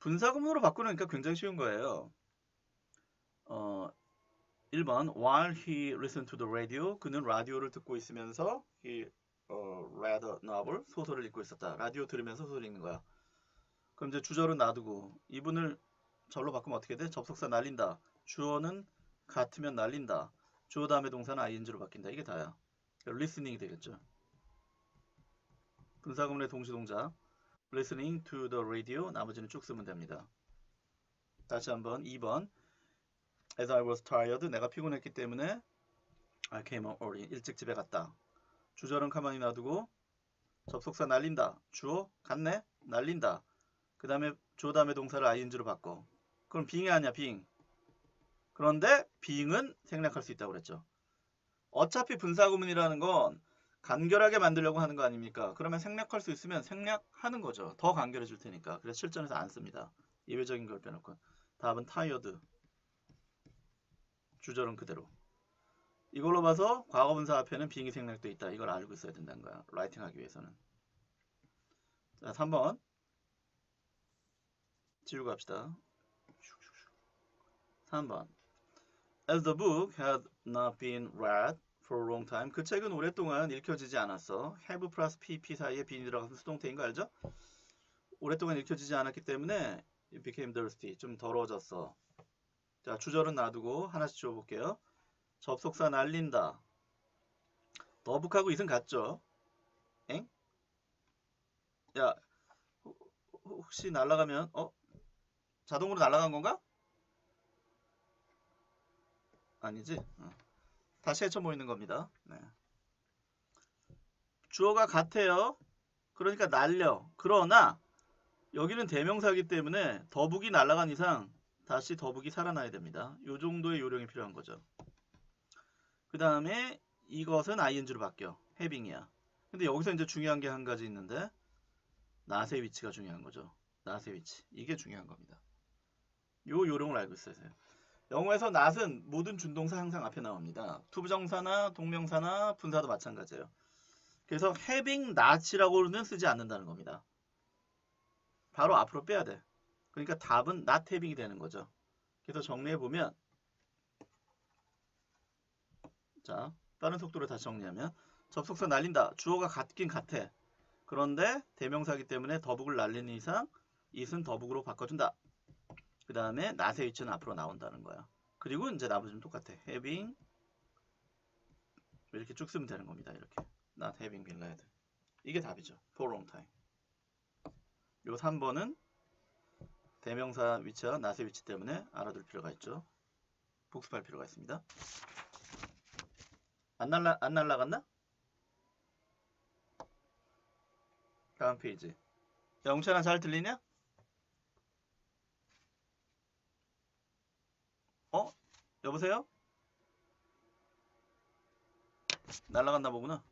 분사구문으로 바꾸니까 굉장히 쉬운 거예요. 1번 While he listened to the radio. 그는 라디오를 듣고 있으면서 he read a novel. 소설을 읽고 있었다. 라디오 들으면서 소설 읽는 거야. 그럼 이제 주절은 놔두고 이분을 절로 바꾸면 어떻게 돼? 접속사 날린다. 주어는 같으면 날린다. 주어 다음에 동사는 ing로 바뀐다. 이게 다야. listening이 되겠죠. 분사구문의 동시동작 listening to the radio 나머지는 쭉 쓰면 됩니다. 다시 한번 2번 As I was tired 내가 피곤했기 때문에 I came home early 일찍 집에 갔다. 주절은 가만히 놔두고 접속사 날린다. 주어 갔네 날린다. 그 다음에 주어 다음에 동사를 ing로 바꿔. 그럼 being이 아니야 being. 그런데 being은 생략할 수 있다고 그랬죠. 어차피 분사구문이라는 건 간결하게 만들려고 하는 거 아닙니까? 그러면 생략할 수 있으면 생략하는 거죠. 더 간결해 줄 테니까. 그래서 실전에서 안 씁니다. 예외적인 걸 빼놓고. 답은 tired. 주절은 그대로. 이걸로 봐서 과거분사 앞에는 being이 생략되어 있다. 이걸 알고 있어야 된다는 거야. 라이팅 하기 위해서는. 자, 3번. 지우고 합시다. 3번. As the book had not been read for a long time. 그 책은 오랫동안 읽혀지지 않았어. have 플러스 pp 사이에 bean이 들어가서 수동태인 거 알죠? 오랫동안 읽혀지지 않았기 때문에 it became thirsty. 좀 더러워졌어. 자, 주절은 놔두고 하나씩 지워볼게요. 접속사 날린다. 더북하고 it은 같죠? 엥? 야, 혹시 날아가면 자동으로 날아간 건가? 아니지? 다시 헤쳐 모이는 겁니다. 네. 주어가 같아요. 그러니까 날려. 그러나 여기는 대명사이기 때문에 더북이 날아간 이상 다시 더북이 살아나야 됩니다. 이 정도의 요령이 필요한 거죠. 그 다음에 이것은 ing로 바뀌어. having이야. 근데 여기서 이제 중요한 게 한 가지 있는데 not의 위치가 중요한 거죠. not의 위치. 이게 중요한 겁니다. 요 요령을 알고 있어야 돼요. 영어에서 not은 모든 준동사 항상 앞에 나옵니다. 투부정사나 동명사나 분사도 마찬가지예요. 그래서 having not이라고는 쓰지 않는다는 겁니다. 바로 앞으로 빼야 돼. 그러니까 답은 not having이 되는 거죠. 그래서 정리해보면 자, 빠른 속도로 다시 정리하면 접속사 날린다. 주어가 같긴 같아. 그런데 대명사이기 때문에 더북을 날리는 이상 it은 더북으로 바꿔준다. 그 다음에 not의 위치는 앞으로 나온다는 거야. 그리고 이제 나머지는 똑같아. having 이렇게 쭉 쓰면 되는 겁니다. 이렇게 not having been read. 이게 답이죠. for a long time. 요 3번은 대명사 위치와 not의 위치 때문에 알아둘 필요가 있죠. 복습할 필요가 있습니다. 안 날라갔나? 다음 페이지. 영찬아 잘 들리냐? 여보세요? 날라갔나 보구나.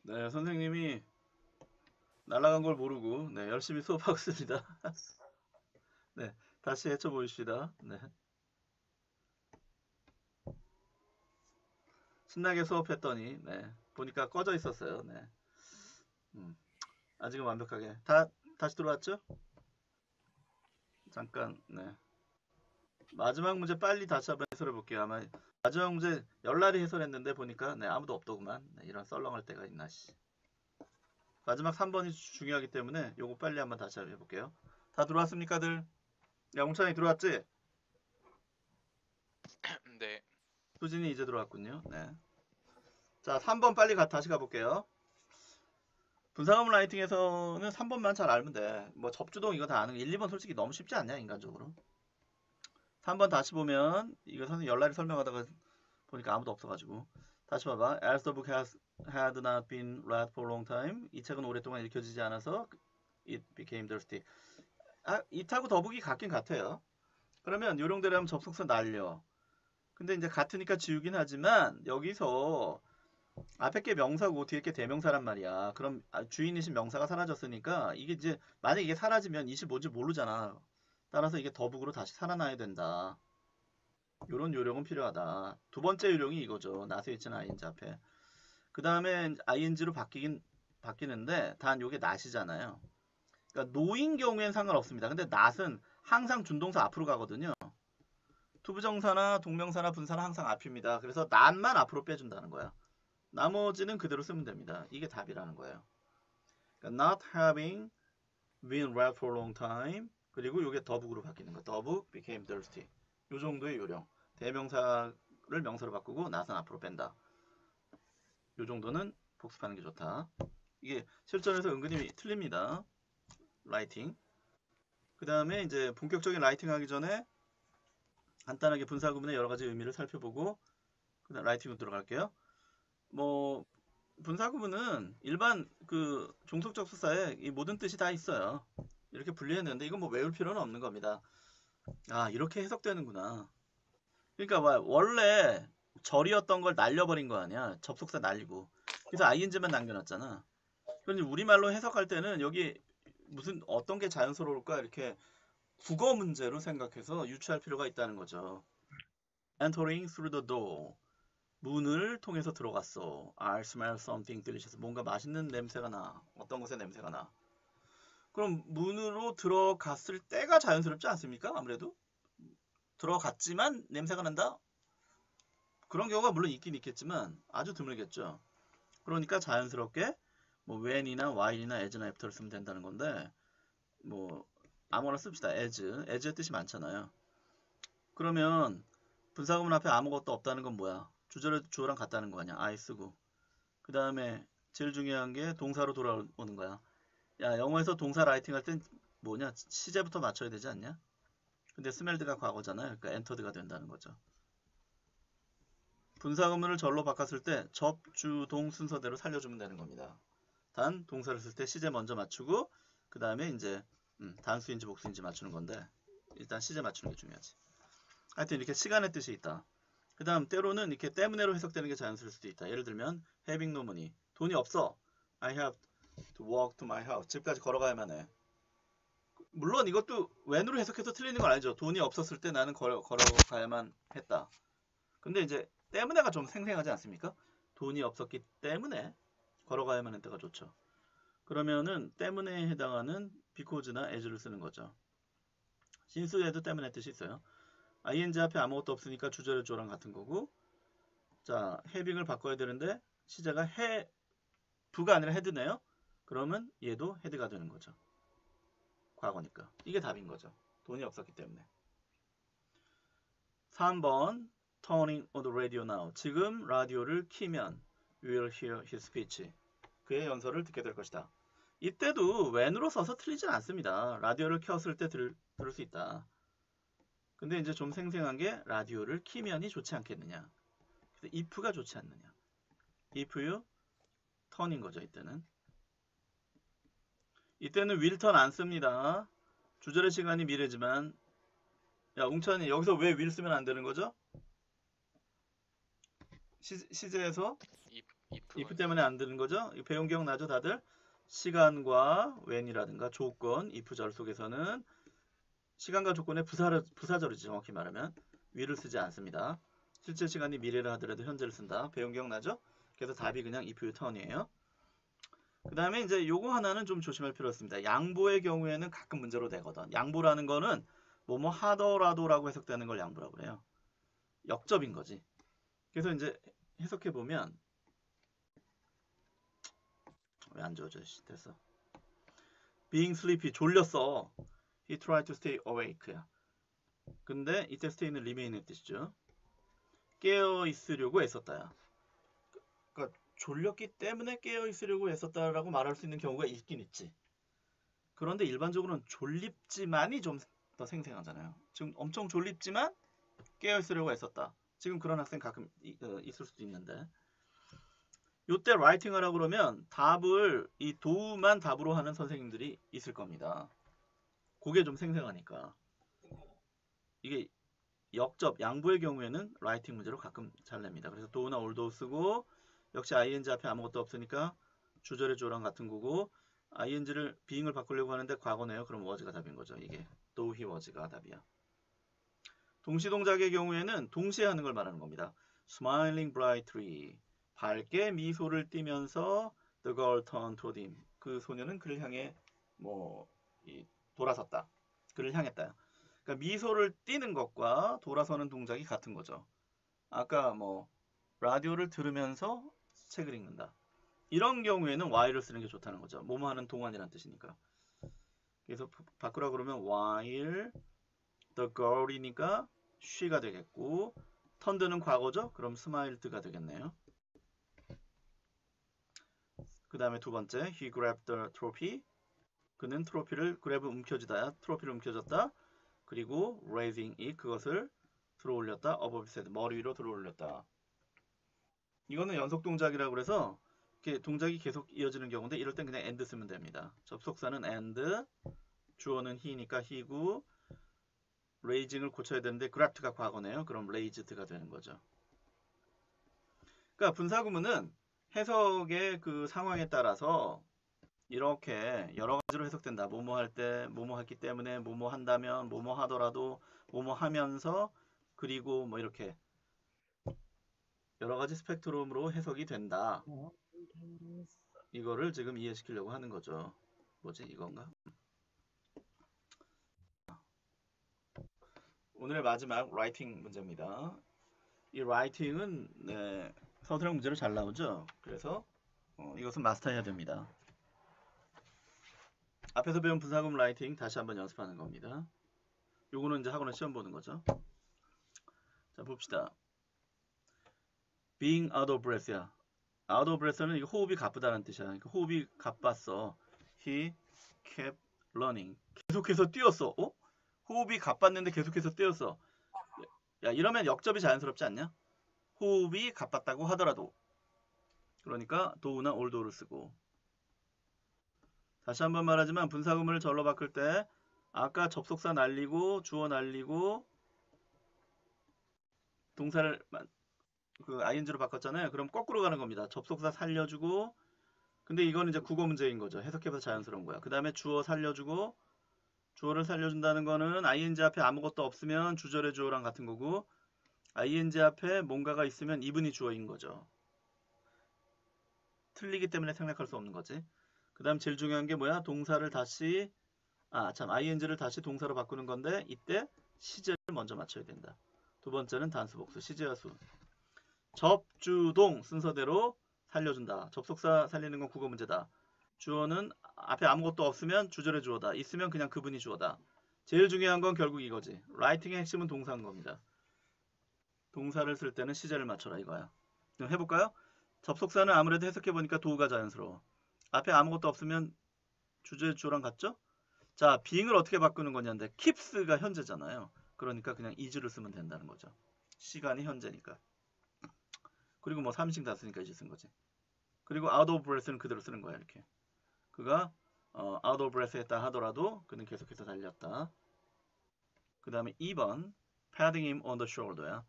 네, 선생님이 날아간 걸 모르고 네, 열심히 수업하고 있습니다. 네, 다시 헤쳐 보십시다. 네. 신나게 수업했더니 네, 보니까 꺼져 있었어요. 네. 아직은 완벽하게 다시 들어왔죠? 잠깐 네. 마지막 문제 빨리 다시 한번 해설해 볼게요. 아마 마지막 문제 열날이 해설했는데 보니까 네, 아무도 없더구만. 네, 이런 썰렁할 때가 있나 씨. 마지막 3번이 중요하기 때문에 요거 빨리 한번 다시 해볼게요. 다 들어왔습니까들? 야, 웅찬이 들어왔지? 네. 수진이 이제 들어왔군요. 네. 자, 3번 빨리 다시 가볼게요. 분사구문 라이팅에서는 3번만 잘 알면 돼. 뭐 접주동 이거 다 아는 거 1, 2번 솔직히 너무 쉽지 않냐 인간적으로. 3번 다시 보면 이거 선생님 열날이 설명하다가 보니까 아무도 없어가지고 다시 봐봐. As the book had not been read for a long time. 이 책은 오랫동안 읽혀지지 않아서 it became thirsty. it하고 더북이 같긴 같아요. 그러면 요령대로 하면 접속사 날려. 근데 이제 같으니까 지우긴 하지만 여기서 앞에 게 명사고 뒤에 게 대명사란 말이야. 그럼 주인이신 명사가 사라졌으니까 이게 이제 만약에 이게 사라지면 이시 뭔지 모르잖아. 따라서 이게 더북으로 다시 살아나야 된다. 이런 요령은 필요하다. 두 번째 요령이 이거죠. not에 있는 ing 앞에. 그 다음에 ing로 바뀌는데 단 요게 not이잖아요. 그러니까 no인 경우엔 상관없습니다. 근데 not은 항상 준동사 앞으로 가거든요. 투부정사나 동명사나 분사는 항상 앞입니다. 그래서 not만 앞으로 빼준다는 거야. 나머지는 그대로 쓰면 됩니다. 이게 답이라는 거예요. 그러니까 not having been red for a long time. 그리고 이게 더북으로 바뀌는 거. 더북 became thirsty. 요 정도의 요령. 대명사를 명사로 바꾸고 not은 앞으로 뺀다. 요 정도는 복습하는 게 좋다. 이게 실전에서 은근히 틀립니다. 라이팅. 그 다음에 이제 본격적인 라이팅 하기 전에 간단하게 분사 구문의 여러 가지 의미를 살펴보고 그다음 라이팅으로 들어갈게요. 뭐 분사 구문은 일반 그 종속적 수사에 이 모든 뜻이 다 있어요. 이렇게 분리했는데 이건 뭐 외울 필요는 없는 겁니다. 아, 이렇게 해석되는구나. 그러니까 원래 절이었던 걸 날려버린 거 아니야. 접속사 날리고. 그래서 ing만 남겨놨잖아. 그런데 우리말로 해석할 때는 여기 무슨 어떤 게 자연스러울까 이렇게 국어 문제로 생각해서 유추할 필요가 있다는 거죠. Entering through the door. 문을 통해서 들어갔어. I smell something delicious. 뭔가 맛있는 냄새가 나. 어떤 것의 냄새가 나. 그럼 문으로 들어갔을 때가 자연스럽지 않습니까? 아무래도 들어갔지만 냄새가 난다? 그런 경우가 물론 있긴 있겠지만 아주 드물겠죠. 그러니까 자연스럽게 뭐 when이나 while이나 as나 after를 쓰면 된다는 건데 뭐 아무거나 씁시다. as의 뜻이 많잖아요. 그러면 분사구문 앞에 아무것도 없다는 건 뭐야? 주어랑 같다는 거 아니야. I 쓰고. 그 다음에 제일 중요한 게 동사로 돌아오는 거야. 야, 영어에서 동사 라이팅 할 땐 뭐냐? 시제부터 맞춰야 되지 않냐? 근데 스멜드가 과거잖아요. 그러니까 엔터드가 된다는 거죠. 분사구문을 절로 바꿨을 때 접, 주, 동 순서대로 살려주면 되는 겁니다. 단 동사를 쓸 때 시제 먼저 맞추고 그 다음에 이제 단수인지 복수인지 맞추는 건데 일단 시제 맞추는 게 중요하지. 하여튼 이렇게 시간의 뜻이 있다. 그 다음 때로는 이렇게 때문에로 해석되는 게 자연스러울 수도 있다. 예를 들면 having no money. 돈이 없어. I have to walk to my house. 집까지 걸어가야만 해. 물론 이것도 when으로 해석해서 틀리는 건 아니죠. 돈이 없었을 때 나는 걸어가야만 했다. 근데 이제 때문에가 좀 생생하지 않습니까? 돈이 없었기 때문에 걸어가야만 했다가 좋죠. 그러면은 때문에 해당하는 because나 as를 쓰는 거죠. 신수에도 때문에 뜻이 있어요. ing 앞에 아무것도 없으니까 주절의 주어랑 같은 거고 자, having을 바꿔야 되는데 시제가 have가 아니라 had네요. 그러면 얘도 had가 되는 거죠. 과거니까. 이게 답인 거죠. 돈이 없었기 때문에. 3번 Turning on the radio now. 지금 라디오를 키면 You will hear his speech. 그의 연설을 듣게 될 것이다. 이때도 when으로 써서 틀리진 않습니다. 라디오를 켰을 때 들을 수 있다. 근데 이제 좀 생생한 게 라디오를 키면이 좋지 않겠느냐. 그래서 if가 좋지 않느냐. if you turn인 거죠. 이때는 will turn 안 씁니다. 주절의 시간이 미래지만 야 웅찬이 여기서 왜 will 쓰면 안 되는 거죠? 시제에서 if 때문에 안 되는 거죠? 배운 기억 나죠 다들? 시간과 when이라든가 조건, if절 속에서는 시간과 조건의 부사절이지 정확히 말하면 will을 쓰지 않습니다. 실제 시간이 미래를 하더라도 현재를 쓴다. 배운 기억 나죠? 그래서 답이 그냥 if you turn이에요. 그 다음에 이제 요거 하나는 좀 조심할 필요가 있습니다. 양보의 경우에는 가끔 문제로 되거든. 양보라는 거는 뭐뭐 하더라도라고 해석되는 걸 양보라고 그래요. 역접인 거지. 그래서 이제 해석해 보면 왜 안 지워져? 됐어. Being sleepy 졸렸어. He tried to stay awake야. 근데 이때 stay는 remain의 뜻이죠. 깨어 있으려고 애썼다야. 그러니까 졸렸기 때문에 깨어 있으려고 애썼다라고 말할 수 있는 경우가 있긴 있지. 그런데 일반적으로는 졸립지만이 좀 더 생생하잖아요. 지금 엄청 졸립지만 깨어 있으려고 애썼다. 지금 그런 학생 가끔 있을 수도 있는데 요때 라이팅 하라고 그러면 답을 이 도우만 답으로 하는 선생님들이 있을 겁니다. 그게 좀 생생하니까. 이게 역접, 양보의 경우에는 라이팅 문제로 가끔 잘 냅니다. 그래서 도우나 올도우 쓰고 역시 ing 앞에 아무것도 없으니까 주절의 주어랑 같은 거고 ing를 being을 바꾸려고 하는데 과거네요. 그럼 was가 답인 거죠. 이게 though he was가 답이야. 동시 동작의 경우에는 동시에 하는 걸 말하는 겁니다. Smiling brightly. 밝게 미소를 띠면서 the girl turned toward him. 그 소녀는 그를 향해 돌아섰다. 그를 향했다. 그러니까 미소를 띠는 것과 돌아서는 동작이 같은 거죠. 아까 라디오를 들으면서 책을 읽는다. 이런 경우에는 while을 쓰는 게 좋다는 거죠. 뭐뭐 하는 동안이란 뜻이니까. 그래서 바꾸라 그러면 while the girl이니까 she가 되겠고 turned는 과거죠. 그럼 smiled가 되겠네요. 그 다음에 두 번째 he grabbed the trophy. 그는 트로피를 grab 움켜쥐다. 트로피를 움켜쥐었다. 그리고 raising it 그것을 들어올렸다. above his head 머리 위로 들어올렸다. 이거는 연속 동작이라고 그래서 이렇게 동작이 계속 이어지는 경우인데 이럴 땐 그냥 and 쓰면 됩니다. 접속사는 and, 주어는 he니까 he고 raising을 고쳐야 되는데 grabbed가 과거네요. 그럼 raised가 되는 거죠. 그러니까 분사구문은 해석의 그 상황에 따라서 이렇게 여러 가지로 해석된다. 뭐뭐 할 때, 뭐뭐 했기 때문에, 뭐뭐 한다면, 뭐뭐 하더라도, 뭐뭐 하면서, 그리고 이렇게 여러 가지 스펙트럼으로 해석이 된다. 이거를 지금 이해시키려고 하는 거죠. 뭐지 이건가? 오늘의 마지막 라이팅 문제입니다. 이 라이팅은 서술형 문제로 잘 나오죠. 그래서 이것은 마스터해야 됩니다. 앞에서 배운 분사구문 라이팅 다시 한번 연습하는 겁니다. 요거는 이제 학원에 시험 보는 거죠. 자 봅시다. being out of breath야. out of breath는 이거 호흡이 가쁘다는 뜻이야. 그러니까 호흡이 가빴어. he kept running. 계속해서 뛰었어. 호흡이 가빴는데 계속해서 뛰었어. 야 이러면 역접이 자연스럽지 않냐? 호흡이 가빴다고 하더라도. 그러니까 do나 although를 쓰고. 다시 한번 말하지만 분사구문을 절로 바꿀 때 아까 접속사 날리고 주어 날리고 동사를 그 ing로 바꿨잖아요. 그럼 거꾸로 가는 겁니다. 접속사 살려주고 근데 이거는 이제 국어 문제인 거죠. 해석해서 자연스러운 거야. 그 다음에 주어 살려주고 주어를 살려준다는 거는 ing 앞에 아무것도 없으면 주절의 주어랑 같은 거고 ing 앞에 뭔가가 있으면 이분이 주어인 거죠. 틀리기 때문에 생략할 수 없는 거지. 그 다음 제일 중요한 게 뭐야? 동사를 다시 ing를 다시 동사로 바꾸는 건데 이때 시제를 먼저 맞춰야 된다. 두 번째는 단수 복수 시제와 수. 접주동 순서대로 살려준다. 접속사 살리는 건 국어 문제다. 주어는 앞에 아무것도 없으면 주절의 주어다. 있으면 그냥 그분이 주어다. 제일 중요한 건 결국 이거지. 라이팅의 핵심은 동사인 겁니다. 동사를 쓸 때는 시제를 맞춰라 이거야. 그럼 해볼까요? 접속사는 아무래도 해석해보니까 도우가 자연스러워. 앞에 아무것도 없으면 주절 주어랑 같죠? 자, being을 어떻게 바꾸는 거냐인데 keeps가 현재잖아요. 그러니까 그냥 is를 쓰면 된다는 거죠. 시간이 현재니까. 그리고 삼인칭 다 쓰니까 이제 쓴 거지. 그리고 out of breath는 그대로 쓰는 거야 이렇게. 그가 out of breath 했다 하더라도 그는 계속해서 달렸다. 그 다음에 2번 patting him on the shoulder야.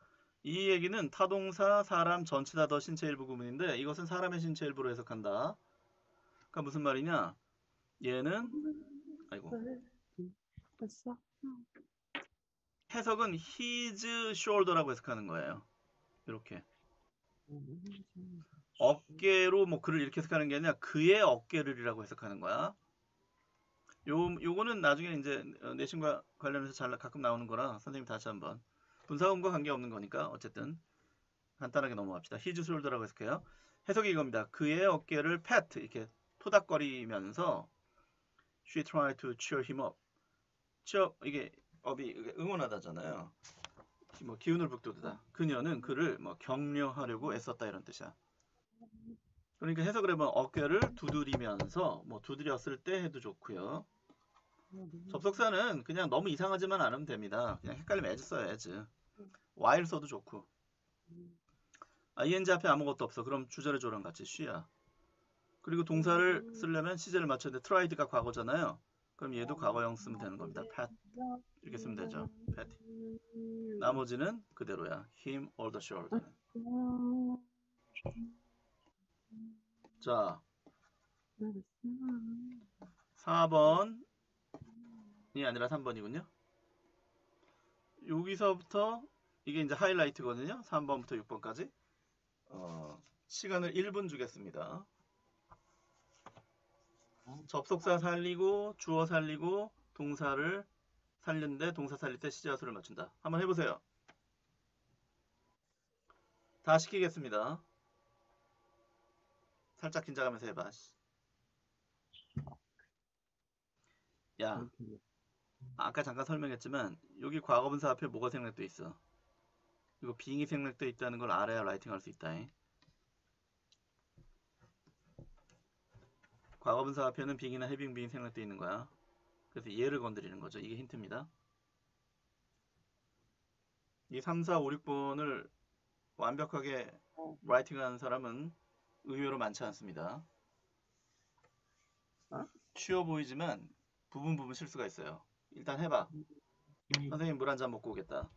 이 얘기는 타동사, 사람, 전치사 더 신체 일부 구문인데 이것은 사람의 신체 일부로 해석한다. 그러니까 무슨 말이냐? 얘는 해석은 his shoulder라고 해석하는 거예요. 이렇게 어깨로 그를 이렇게 해석하는 게 아니라 그의 어깨를이라고 해석하는 거야. 요거는 나중에 이제 내신과 관련해서 가끔 나오는 거라 선생님 다시 한번 분사구문과 관계없는 거니까 어쨌든 간단하게 넘어갑시다. his shoulder라고 해석해요. 해석이 이겁니다. 그의 어깨를 pat 이렇게 토닥거리면서 she tried to cheer him up. 이게 업이 응원하다잖아요. 기운을 북돋우다. 그녀는 그를 격려하려고 애썼다 이런 뜻이야. 그러니까 해석을 해보면 어깨를 두드리면서 두드렸을 때 해도 좋고요. 접속사는 그냥 너무 이상하지만 않으면 됩니다. 그냥 헷갈리면 as 써요. as. while 써도 좋고. ing 앞에 아무것도 없어. 그럼 주절의 조랑 같이 she야. 그리고 동사를 쓰려면 시제를 맞춰야 돼. tried가 과거잖아요. 그럼 얘도 과거형 쓰면 되는 겁니다. pat 이렇게 쓰면 되죠. pat. 나머지는 그대로야. him or the shoulder. 자 4번이 아니라 3번이군요. 여기서부터 이게 이제 하이라이트거든요. 3번부터 6번까지. 시간을 1분 주겠습니다. 접속사 살리고 주어 살리고 동사를 살리는데 동사 살릴 때 시제와 수를 맞춘다. 한번 해보세요. 다 시키겠습니다. 살짝 긴장하면서 해봐. 야, 아까 잠깐 설명했지만 여기 과거분사 앞에 뭐가 생략돼 있어? 이거 빙이 생략돼 있다는 걸 알아야 라이팅할 수 있다. 과거분사 앞에는 빙이나 해빙 생략돼 있는 거야. 그래서 얘를 건드리는 거죠. 이게 힌트입니다. 이 3, 4, 5, 6번을 완벽하게 라이팅하는 사람은 의외로 많지 않습니다. 쉬워 보이지만 부분 실수가 있어요. 일단 해봐. 선생님 물 한 잔 먹고 오겠다.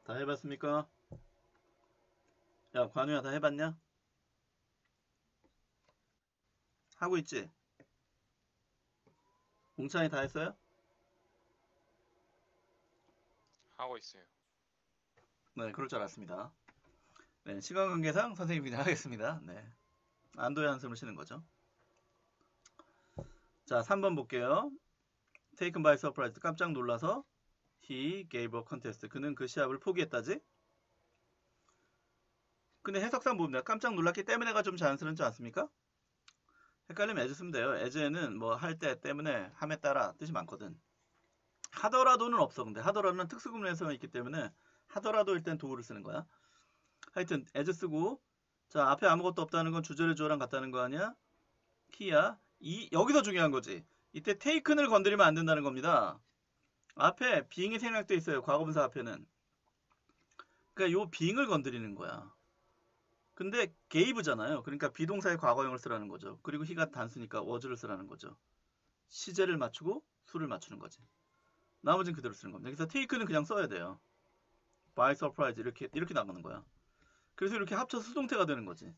다 해봤습니까? 야, 관우야 다 해봤냐? 하고 있지? 공찬이 다 했어요? 하고 있어요. 네, 그럴 줄 알았습니다. 네, 시간 관계상 선생님이 그냥 하겠습니다. 네, 안도의 한숨을 쉬는 거죠. 자, 3번 볼게요. Taken by surprise. 깜짝 놀라서 He gave a contest. 그는 그 시합을 포기했다지? 근데 해석상 보면 깜짝 놀랐기 때문에가 좀 자연스럽지 않습니까? 헷갈리면 as 쓰면 돼요. as는 뭐 할 때 때문에 함에 따라 뜻이 많거든. 하더라도는 없어. 근데 하더라도는 특수구문에서만 있기 때문에 하더라도일 땐 도구를 쓰는 거야. 하여튼 as 쓰고 자 앞에 아무것도 없다는 건 주절의 주어랑 같다는 거 아니야? 키야. 여기서 중요한 거지. 이때 taken을 건드리면 안 된다는 겁니다. 앞에 being이 생략돼 있어요. 과거분사 앞에는. 그러니까 요 being을 건드리는 거야. 근데 gave잖아요. 그러니까 비동사의 과거형을 쓰라는 거죠. 그리고 he가 단수니까 was를 쓰라는 거죠. 시제를 맞추고 수를 맞추는 거지. 나머지는 그대로 쓰는 겁니다. 그래서 take는 그냥 써야 돼요. by surprise 이렇게 나가는 거야. 그래서 이렇게 합쳐서 수동태가 되는 거지.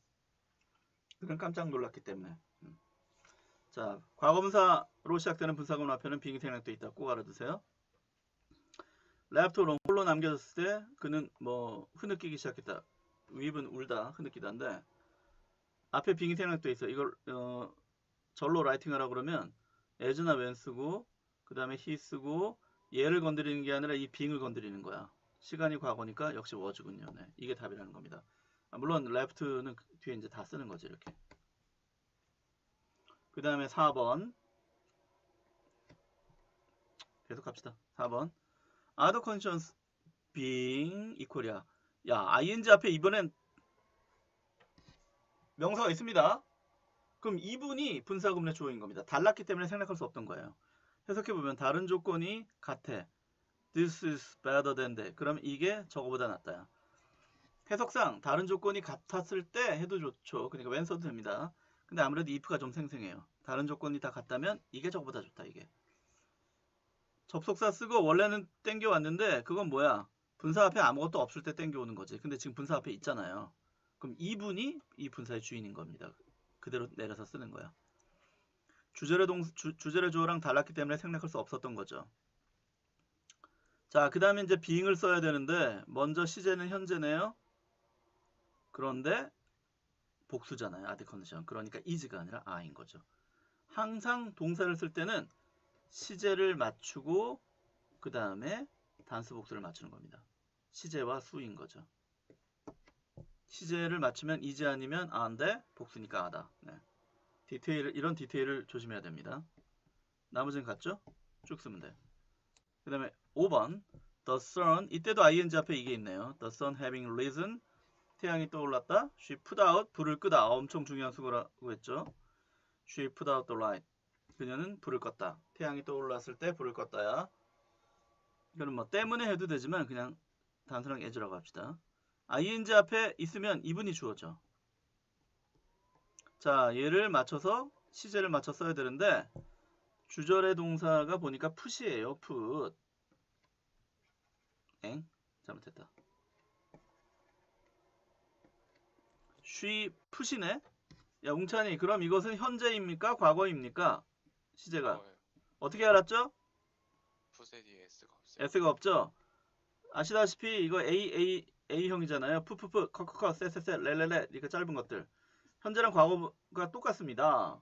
그건 깜짝 놀랐기 때문에. 자, 과거분사로 시작되는 분사구문 앞에는 being이 생략돼 있다. 꼭 알아두세요. left alone 홀로 남겨졌을 때 그는 뭐 흐느끼기 시작했다. we've는 울다, 흐느끼다인데 앞에 being이 생략돼 있어. 이걸 절로 라이팅하라 그러면 as나 when 쓰고 그 다음에 he 쓰고 얘를 건드리는 게 아니라 이 being을 건드리는 거야. 시간이 과거니까 역시 was군요. 네, 이게 답이라는 겁니다. 물론 left는 뒤에 이제 다 쓰는 거죠. 이렇게. 그 다음에 4번 계속 갑시다. 4번 other conditions being equal이야. 야, ing 앞에 이번엔 명사가 있습니다. 그럼 이분이 분사구문의 주어인 겁니다. 달랐기 때문에 생략할 수 없던 거예요. 해석해보면 다른 조건이 같아. This is better than that. 그럼 이게 저거보다 낫다야. 해석상 다른 조건이 같았을 때 해도 좋죠. 그러니까 when 써도 됩니다. 근데 아무래도 if가 좀 생생해요. 다른 조건이 다 같다면 이게 저거보다 좋다. 이게. 접속사 쓰고 원래는 땡겨왔는데 그건 뭐야? 분사 앞에 아무것도 없을 때 땡겨오는 거지. 근데 지금 분사 앞에 있잖아요. 그럼 이분이 이 분사의 주인인 겁니다. 그대로 내려서 쓰는 거야. 주절의 주어랑 달랐기 때문에 생략할 수 없었던 거죠. 자, 그 다음에 이제 being을 써야 되는데 먼저 시제는 현재네요. 그런데 복수잖아요. 아드 컨디션. 그러니까 is가 아니라 are인 거죠. 항상 동사를 쓸 때는 시제를 맞추고 그 다음에 단수 복수를 맞추는 겁니다. 시제와 수인 거죠. 시제를 맞추면 is 아니면 a인데 복수니까 a다. 네. 이런 디테일을 조심해야 됩니다. 나머지는 같죠? 쭉 쓰면 돼. 그 다음에 5번 The sun 이때도 ing 앞에 이게 있네요. The sun having risen 태양이 떠올랐다. She put out 불을 끄다. 엄청 중요한 수거라고 했죠. She put out the light 그녀는 불을 껐다. 태양이 떠올랐을 때 불을 껐다야. 이거는 뭐 때문에 해도 되지만 그냥 단순하게 as라고 합시다. ing 앞에 있으면 이분이 주어져. 자, 얘를 맞춰서 시제를 맞춰 써야 되는데 주절의 동사가 보니까 풋이에요. 풋. 엥? 잘못했다. she 풋이네? 야, 웅찬이, 그럼 이것은 현재입니까? 과거입니까? 시제가. 과거예요. 어떻게 알았죠? 풋에 뒤에 S가 없어요. s가 없죠? 아시다시피 이거 A형이잖아요. 푸푸푸, 커커커, 쎄쎄쎄, 레레레, 이렇게 짧은 것들. 현재랑 과거가 똑같습니다.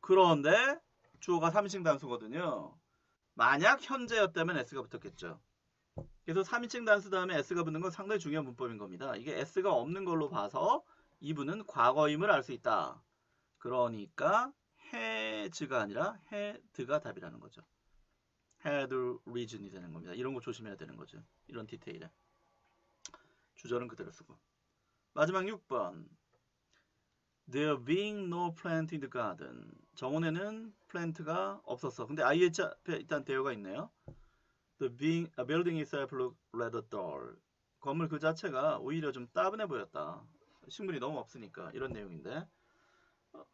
그런데 주어가 3인칭 단수거든요. 만약 현재였다면 S가 붙었겠죠. 그래서 3인칭 단수 다음에 S가 붙는 건 상당히 중요한 문법인 겁니다. 이게 S가 없는 걸로 봐서 이분은 과거임을 알 수 있다. 그러니까 has가 아니라 had가 답이라는 거죠. had reason이 되는 겁니다. 이런 거 조심해야 되는 거죠. 이런 디테일에. 주절은 그대로 쓰고. 마지막 6번. There being no plant in the garden. 정원에는 플랜트가 없었어. 근데 IH 앞에 일단 대어가 있네요. The building itself looked rather dull. 건물 그 자체가 오히려 좀 따분해 보였다. 식물이 너무 없으니까. 이런 내용인데.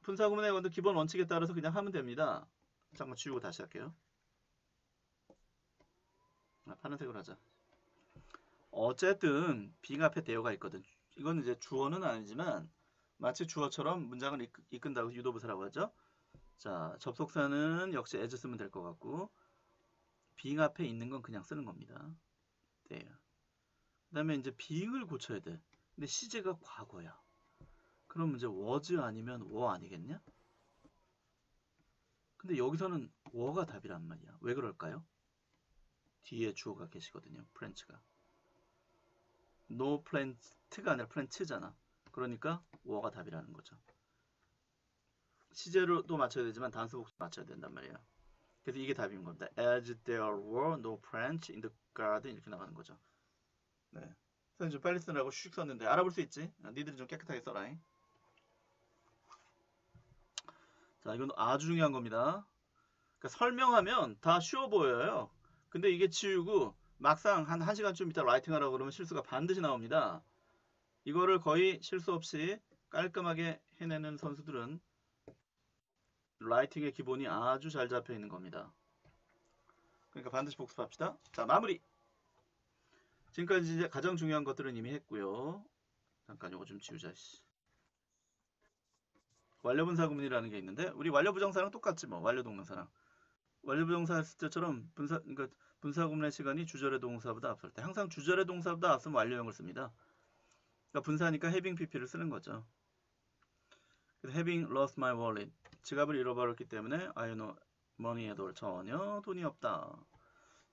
분사구문의 건도 기본 원칙에 따라서 그냥 하면 됩니다. 잠깐 지우고 다시 할게요. 파란색으로 하자. 어쨌든 being 앞에 대어가 있거든. 이건 이제 주어는 아니지만 마치 주어처럼 문장을 이끈다고 유도부사라고 하죠. 자, 접속사는 역시 as 쓰면 될 것 같고 being 앞에 있는 건 그냥 쓰는 겁니다. 네. 그 다음에 이제 being을 고쳐야 돼. 근데 시제가 과거야. 그럼 이제 was 아니면 were 아니겠냐? 근데 여기서는 were가 답이란 말이야. 왜 그럴까요? 뒤에 주어가 계시거든요. 프렌치가. no plant가 아니라 plant잖아. 그러니까 were가 답이라는 거죠. 시제로도 맞춰야 되지만 단수 복수 맞춰야 된단 말이에요. 그래서 이게 답인 겁니다. As there were no plants in the garden 이렇게 나가는 거죠. 네. 선생님 좀 빨리 쓰느라고 슉 썼는데 알아볼 수 있지? 니들이 좀 깨끗하게 써라. 자, 이건 아주 중요한 겁니다. 그러니까 설명하면 다 쉬워 보여요. 근데 이게 지우고 막상 한 1시간쯤 있다 라이팅 하라고 그러면 실수가 반드시 나옵니다. 이거를 거의 실수 없이 깔끔하게 해내는 선수들은 라이팅의 기본이 아주 잘 잡혀 있는 겁니다. 그러니까 반드시 복습합시다. 자, 마무리. 지금까지 이제 가장 중요한 것들은 이미 했고요. 잠깐 요거 좀 지우자. 완료분사 구문이라는 게 있는데 우리 완료부정사랑 똑같지 뭐. 완료동명사랑. 완료부정사 했을 때처럼 그러니까 분사 구문의 시간이 주절의 동사보다 앞설 때 항상 주절의 동사보다 앞서면 완료형을 씁니다. 그러니까 분사니까 having pp를 쓰는 거죠. 그래서 having lost my wallet. 지갑을 잃어버렸기 때문에 I know money at all. 전혀 돈이 없다.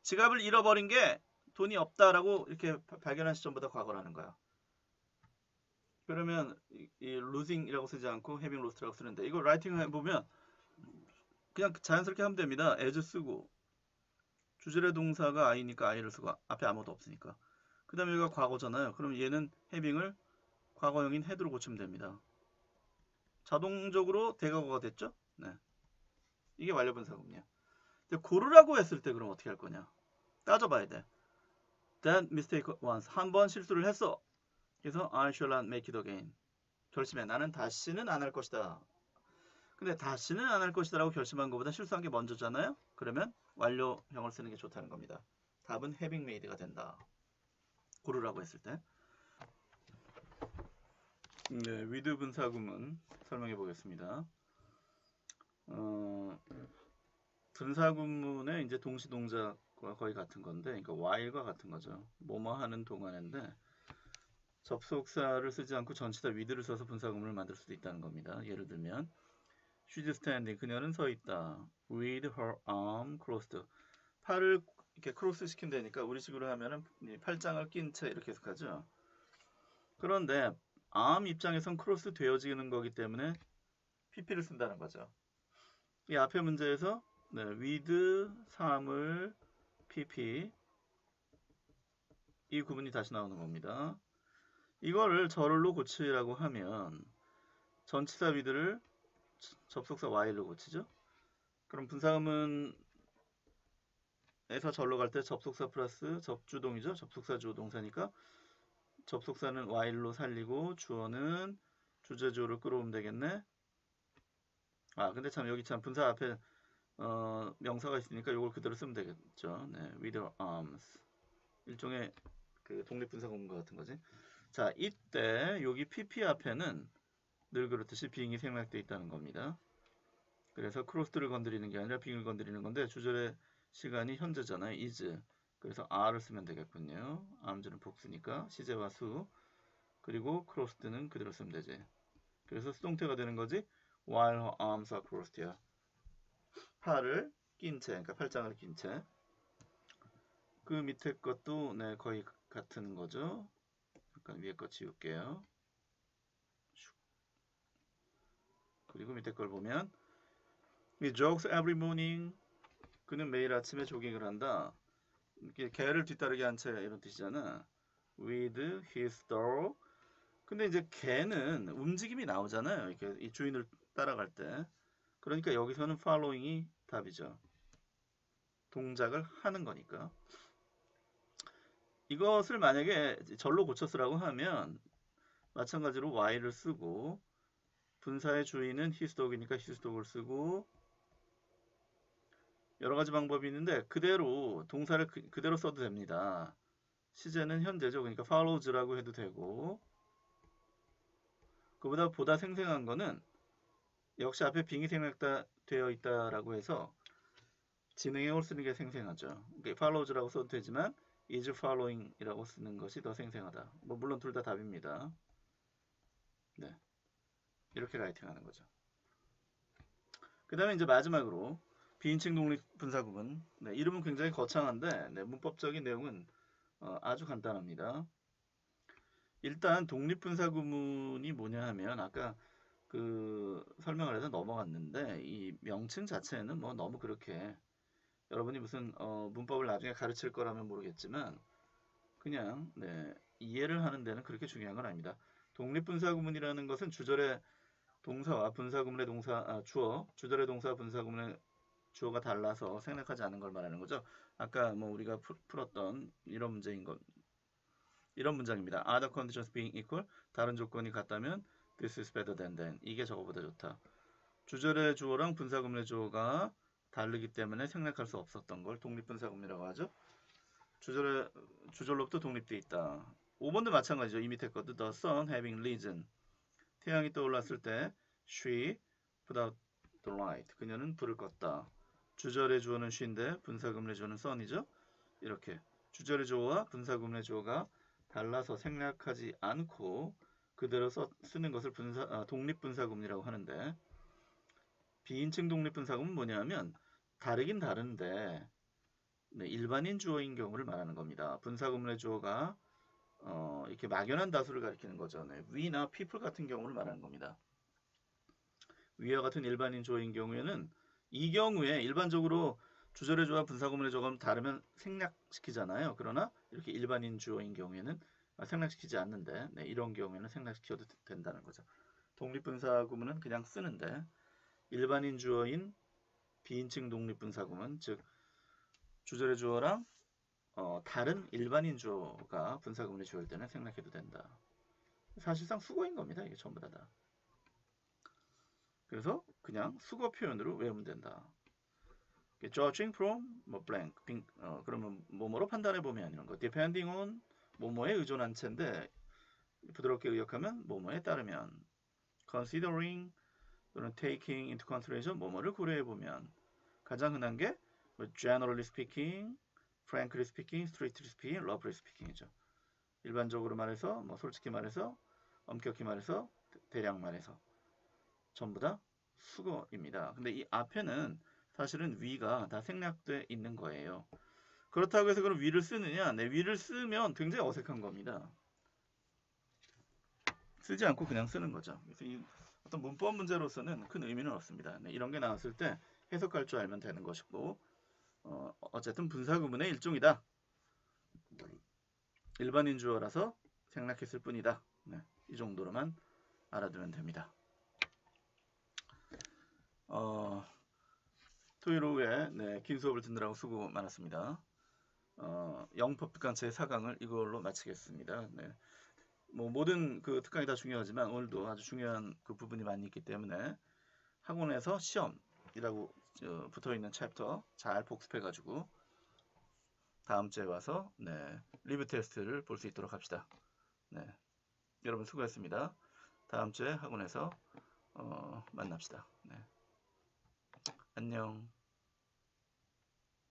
지갑을 잃어버린 게 돈이 없다라고 이렇게 발견한 시점보다 과거라는 거야. 그러면 이 losing이라고 쓰지 않고 having lost라고 쓰는데 이거 라이팅 해보면 그냥 자연스럽게 하면 됩니다. as 쓰고 주절의 동사가 I니까 I를 쓰고 앞에 아무것도 없으니까. 그 다음에 여기가 과거잖아요. 그럼 얘는 having을 과거형인 had로 고치면 됩니다. 자동적으로 대과거가 됐죠? 네. 이게 완료분사구문이야. 근데 고르라고 했을 때 그럼 어떻게 할 거냐? 따져봐야 돼. That mistake once. 한 번 실수를 했어. 그래서 I shall not make it again. 결심해. 나는 다시는 안 할 것이다. 근데 다시는 안 할 것이다 라고 결심한 것보다 실수한 게 먼저잖아요? 그러면 완료형을 쓰는 게 좋다는 겁니다. 답은 having made가 된다. 고르라고 했을 때. 네, with 분사구문 설명해 보겠습니다. 분사구문의 이제 동시 동작과 거의 같은 건데, 그러니까 while과 같은 거죠. 뭐뭐 하는 동안인데 접속사를 쓰지 않고 전치사 with를 써서 분사구문을 만들 수도 있다는 겁니다. 예를 들면 She's standing. 그녀는 서 있다. With her arm crossed. 팔을 이렇게 크로스 시킨다니까 우리식으로 하면은 팔짱을 낀 채 이렇게 해석하죠. 그런데 arm 입장에선 크로스 되어지는 거기 때문에 pp를 쓴다는 거죠. 이 앞에 문제에서 네, with 사물 pp 이 구문이 다시 나오는 겁니다. 이거를 절로 고치라고 하면 전치사 with를 접속사 while로 고치죠. 그럼 분사음은 에서 절로 갈 때 접속사 플러스 접주동이죠. 접속사 주어 동사니까 접속사는 while로 살리고 주어는 주제주어를 끌어오면 되겠네. 아 근데 참 여기 참 분사 앞에 명사가 있으니까 이걸 그대로 쓰면 되겠죠. 네, with your arms. 일종의 그 독립분사 공부 같은 거지. 자, 이때 여기 PP 앞에는 늘 그렇듯이 being이 생략되어 있다는 겁니다. 그래서 크로스를 건드리는 게 아니라 being을 건드리는 건데 주절의 시간이 현재잖아요. is. 그래서 are를 쓰면 되겠군요. arms는 복수니까 시제와 수. 그리고 crossed는 그대로 쓰면 되지. 그래서 수동태가 되는 거지. while her arms are crossed야. 팔을 낀 채, 그러니까 팔짱을 낀 채. 그 밑에 것도 네, 거의 같은 거죠. 잠깐 위에 거 지울게요. 그리고 밑에 걸 보면 He jogs every morning. 그는 매일 아침에 조깅을 한다. 이렇게 개를 뒤따르게 한 채 이런 뜻이잖아. With his dog. 근데 이제 개는 움직임이 나오잖아요. 이렇게 이 주인을 따라갈 때. 그러니까 여기서는 following이 답이죠. 동작을 하는 거니까. 이것을 만약에 절로 고쳐 쓰라고 하면 마찬가지로 y를 쓰고 분사의 주인은 his dog이니까 his dog을 쓰고 여러 가지 방법이 있는데 그대로 동사를 그대로 써도 됩니다. 시제는 현재죠. 그러니까 follows라고 해도 되고 그보다 보다 생생한 거는 역시 앞에 빙이 생략되어 있다라고 해서 진행형을 쓰는 게 생생하죠. 그러니까 follows라고 써도 되지만 is following이라고 쓰는 것이 더 생생하다. 뭐 물론 둘 다 답입니다. 네, 이렇게 라이팅하는 거죠. 그 다음에 이제 마지막으로 비인칭 독립 분사구문. 네, 이름은 굉장히 거창한데 네, 문법적인 내용은 아주 간단합니다. 일단 독립 분사구문이 뭐냐 하면 아까 그 설명을 해서 넘어갔는데 이 명칭 자체는 뭐 너무 그렇게 여러분이 무슨 문법을 나중에 가르칠 거라면 모르겠지만 그냥 네, 이해를 하는 데는 그렇게 중요한 건 아닙니다. 독립 분사구문이라는 것은 주절의 동사와 분사구문의 주어, 주절의 동사와 분사구문의 주어가 달라서 생략하지 않은 걸 말하는 거죠. 아까 뭐 우리가 풀었던 이런 문장입니다. Are the conditions being equal? 다른 조건이 같다면 this is better than that. 이게 저거보다 좋다. 주절의 주어랑 분사구문의 주어가 다르기 때문에 생략할 수 없었던 걸 독립분사구문이라고 하죠. 주절로부터 독립되어 있다. 5번도 마찬가지죠. 이 밑에 것도 the sun having risen. 태양이 떠올랐을 때 she put out the light. 그녀는 불을 껐다. 주절의 주어는 she인데 분사구문의 주어는 sun이죠. 이렇게 주절의 주어와 분사구문의 주어가 달라서 생략하지 않고 그대로 쓰는 것을 독립분사구문이라고 하는데 비인칭 독립분사구문은 뭐냐면 다르긴 다른데 네, 일반인 주어인 경우를 말하는 겁니다. 분사구문의 주어가 이렇게 막연한 다수를 가리키는 거죠. 네, we나 people 같은 경우를 말하는 겁니다. 위와 같은 일반인 주어인 경우에는 이 경우에 일반적으로 주절의 주어와 분사구문의 주어가 다르면 생략시키잖아요. 그러나 이렇게 일반인 주어인 경우에는 생략시키지 않는데 네, 이런 경우에는 생략시켜도 된다는 거죠. 독립분사구문은 그냥 쓰는데 일반인 주어인 비인칭 독립분사구문 즉 주절의 주어랑 다른 일반인 주어가 분사구문에 주어일 때는 생략해도 된다. 사실상 수거인 겁니다. 이게 전부 다. 그래서 그냥 수거 표현으로 외우면 된다. Judging from 뭐 blank, 그러면 뭐뭐로 판단해 보면 이런 거. Depending on 뭐뭐에 의존한 채인데 부드럽게 의역하면 뭐뭐에 따르면. Considering 또는 taking into consideration 뭐뭐를 고려해 보면. 가장 흔한 게 generally speaking, frankly speaking, strictly speaking, roughly speaking이죠. 일반적으로 말해서, 뭐 솔직히 말해서, 엄격히 말해서, 대략 말해서 전부 다 수거입니다. 근데 이 앞에는 사실은 위가 다 생략돼 있는 거예요. 그렇다고 해서 그럼 위를 쓰느냐? 네, 위를 쓰면 굉장히 어색한 겁니다. 쓰지 않고 그냥 쓰는 거죠. 그래서 이 어떤 문법 문제로서는 큰 의미는 없습니다. 네, 이런 게 나왔을 때 해석할 줄 알면 되는 것이고 어쨌든 분사구문의 일종이다. 일반인 주어라서 생략했을 뿐이다. 네, 이 정도로만 알아두면 됩니다. 토요일 오후에 네, 긴 수업을 듣느라고 수고 많았습니다. 영법 특강 제 4강을 이걸로 마치겠습니다. 네. 뭐 모든 그 특강이 다 중요하지만 오늘도 아주 중요한 그 부분이 많이 있기 때문에 학원에서 시험이라고 붙어 있는 챕터 잘 복습해 가지고 다음 주에 와서 네, 리뷰 테스트를 볼 수 있도록 합시다. 네. 여러분 수고했습니다. 다음 주에 학원에서 만납시다. 네. 안녕.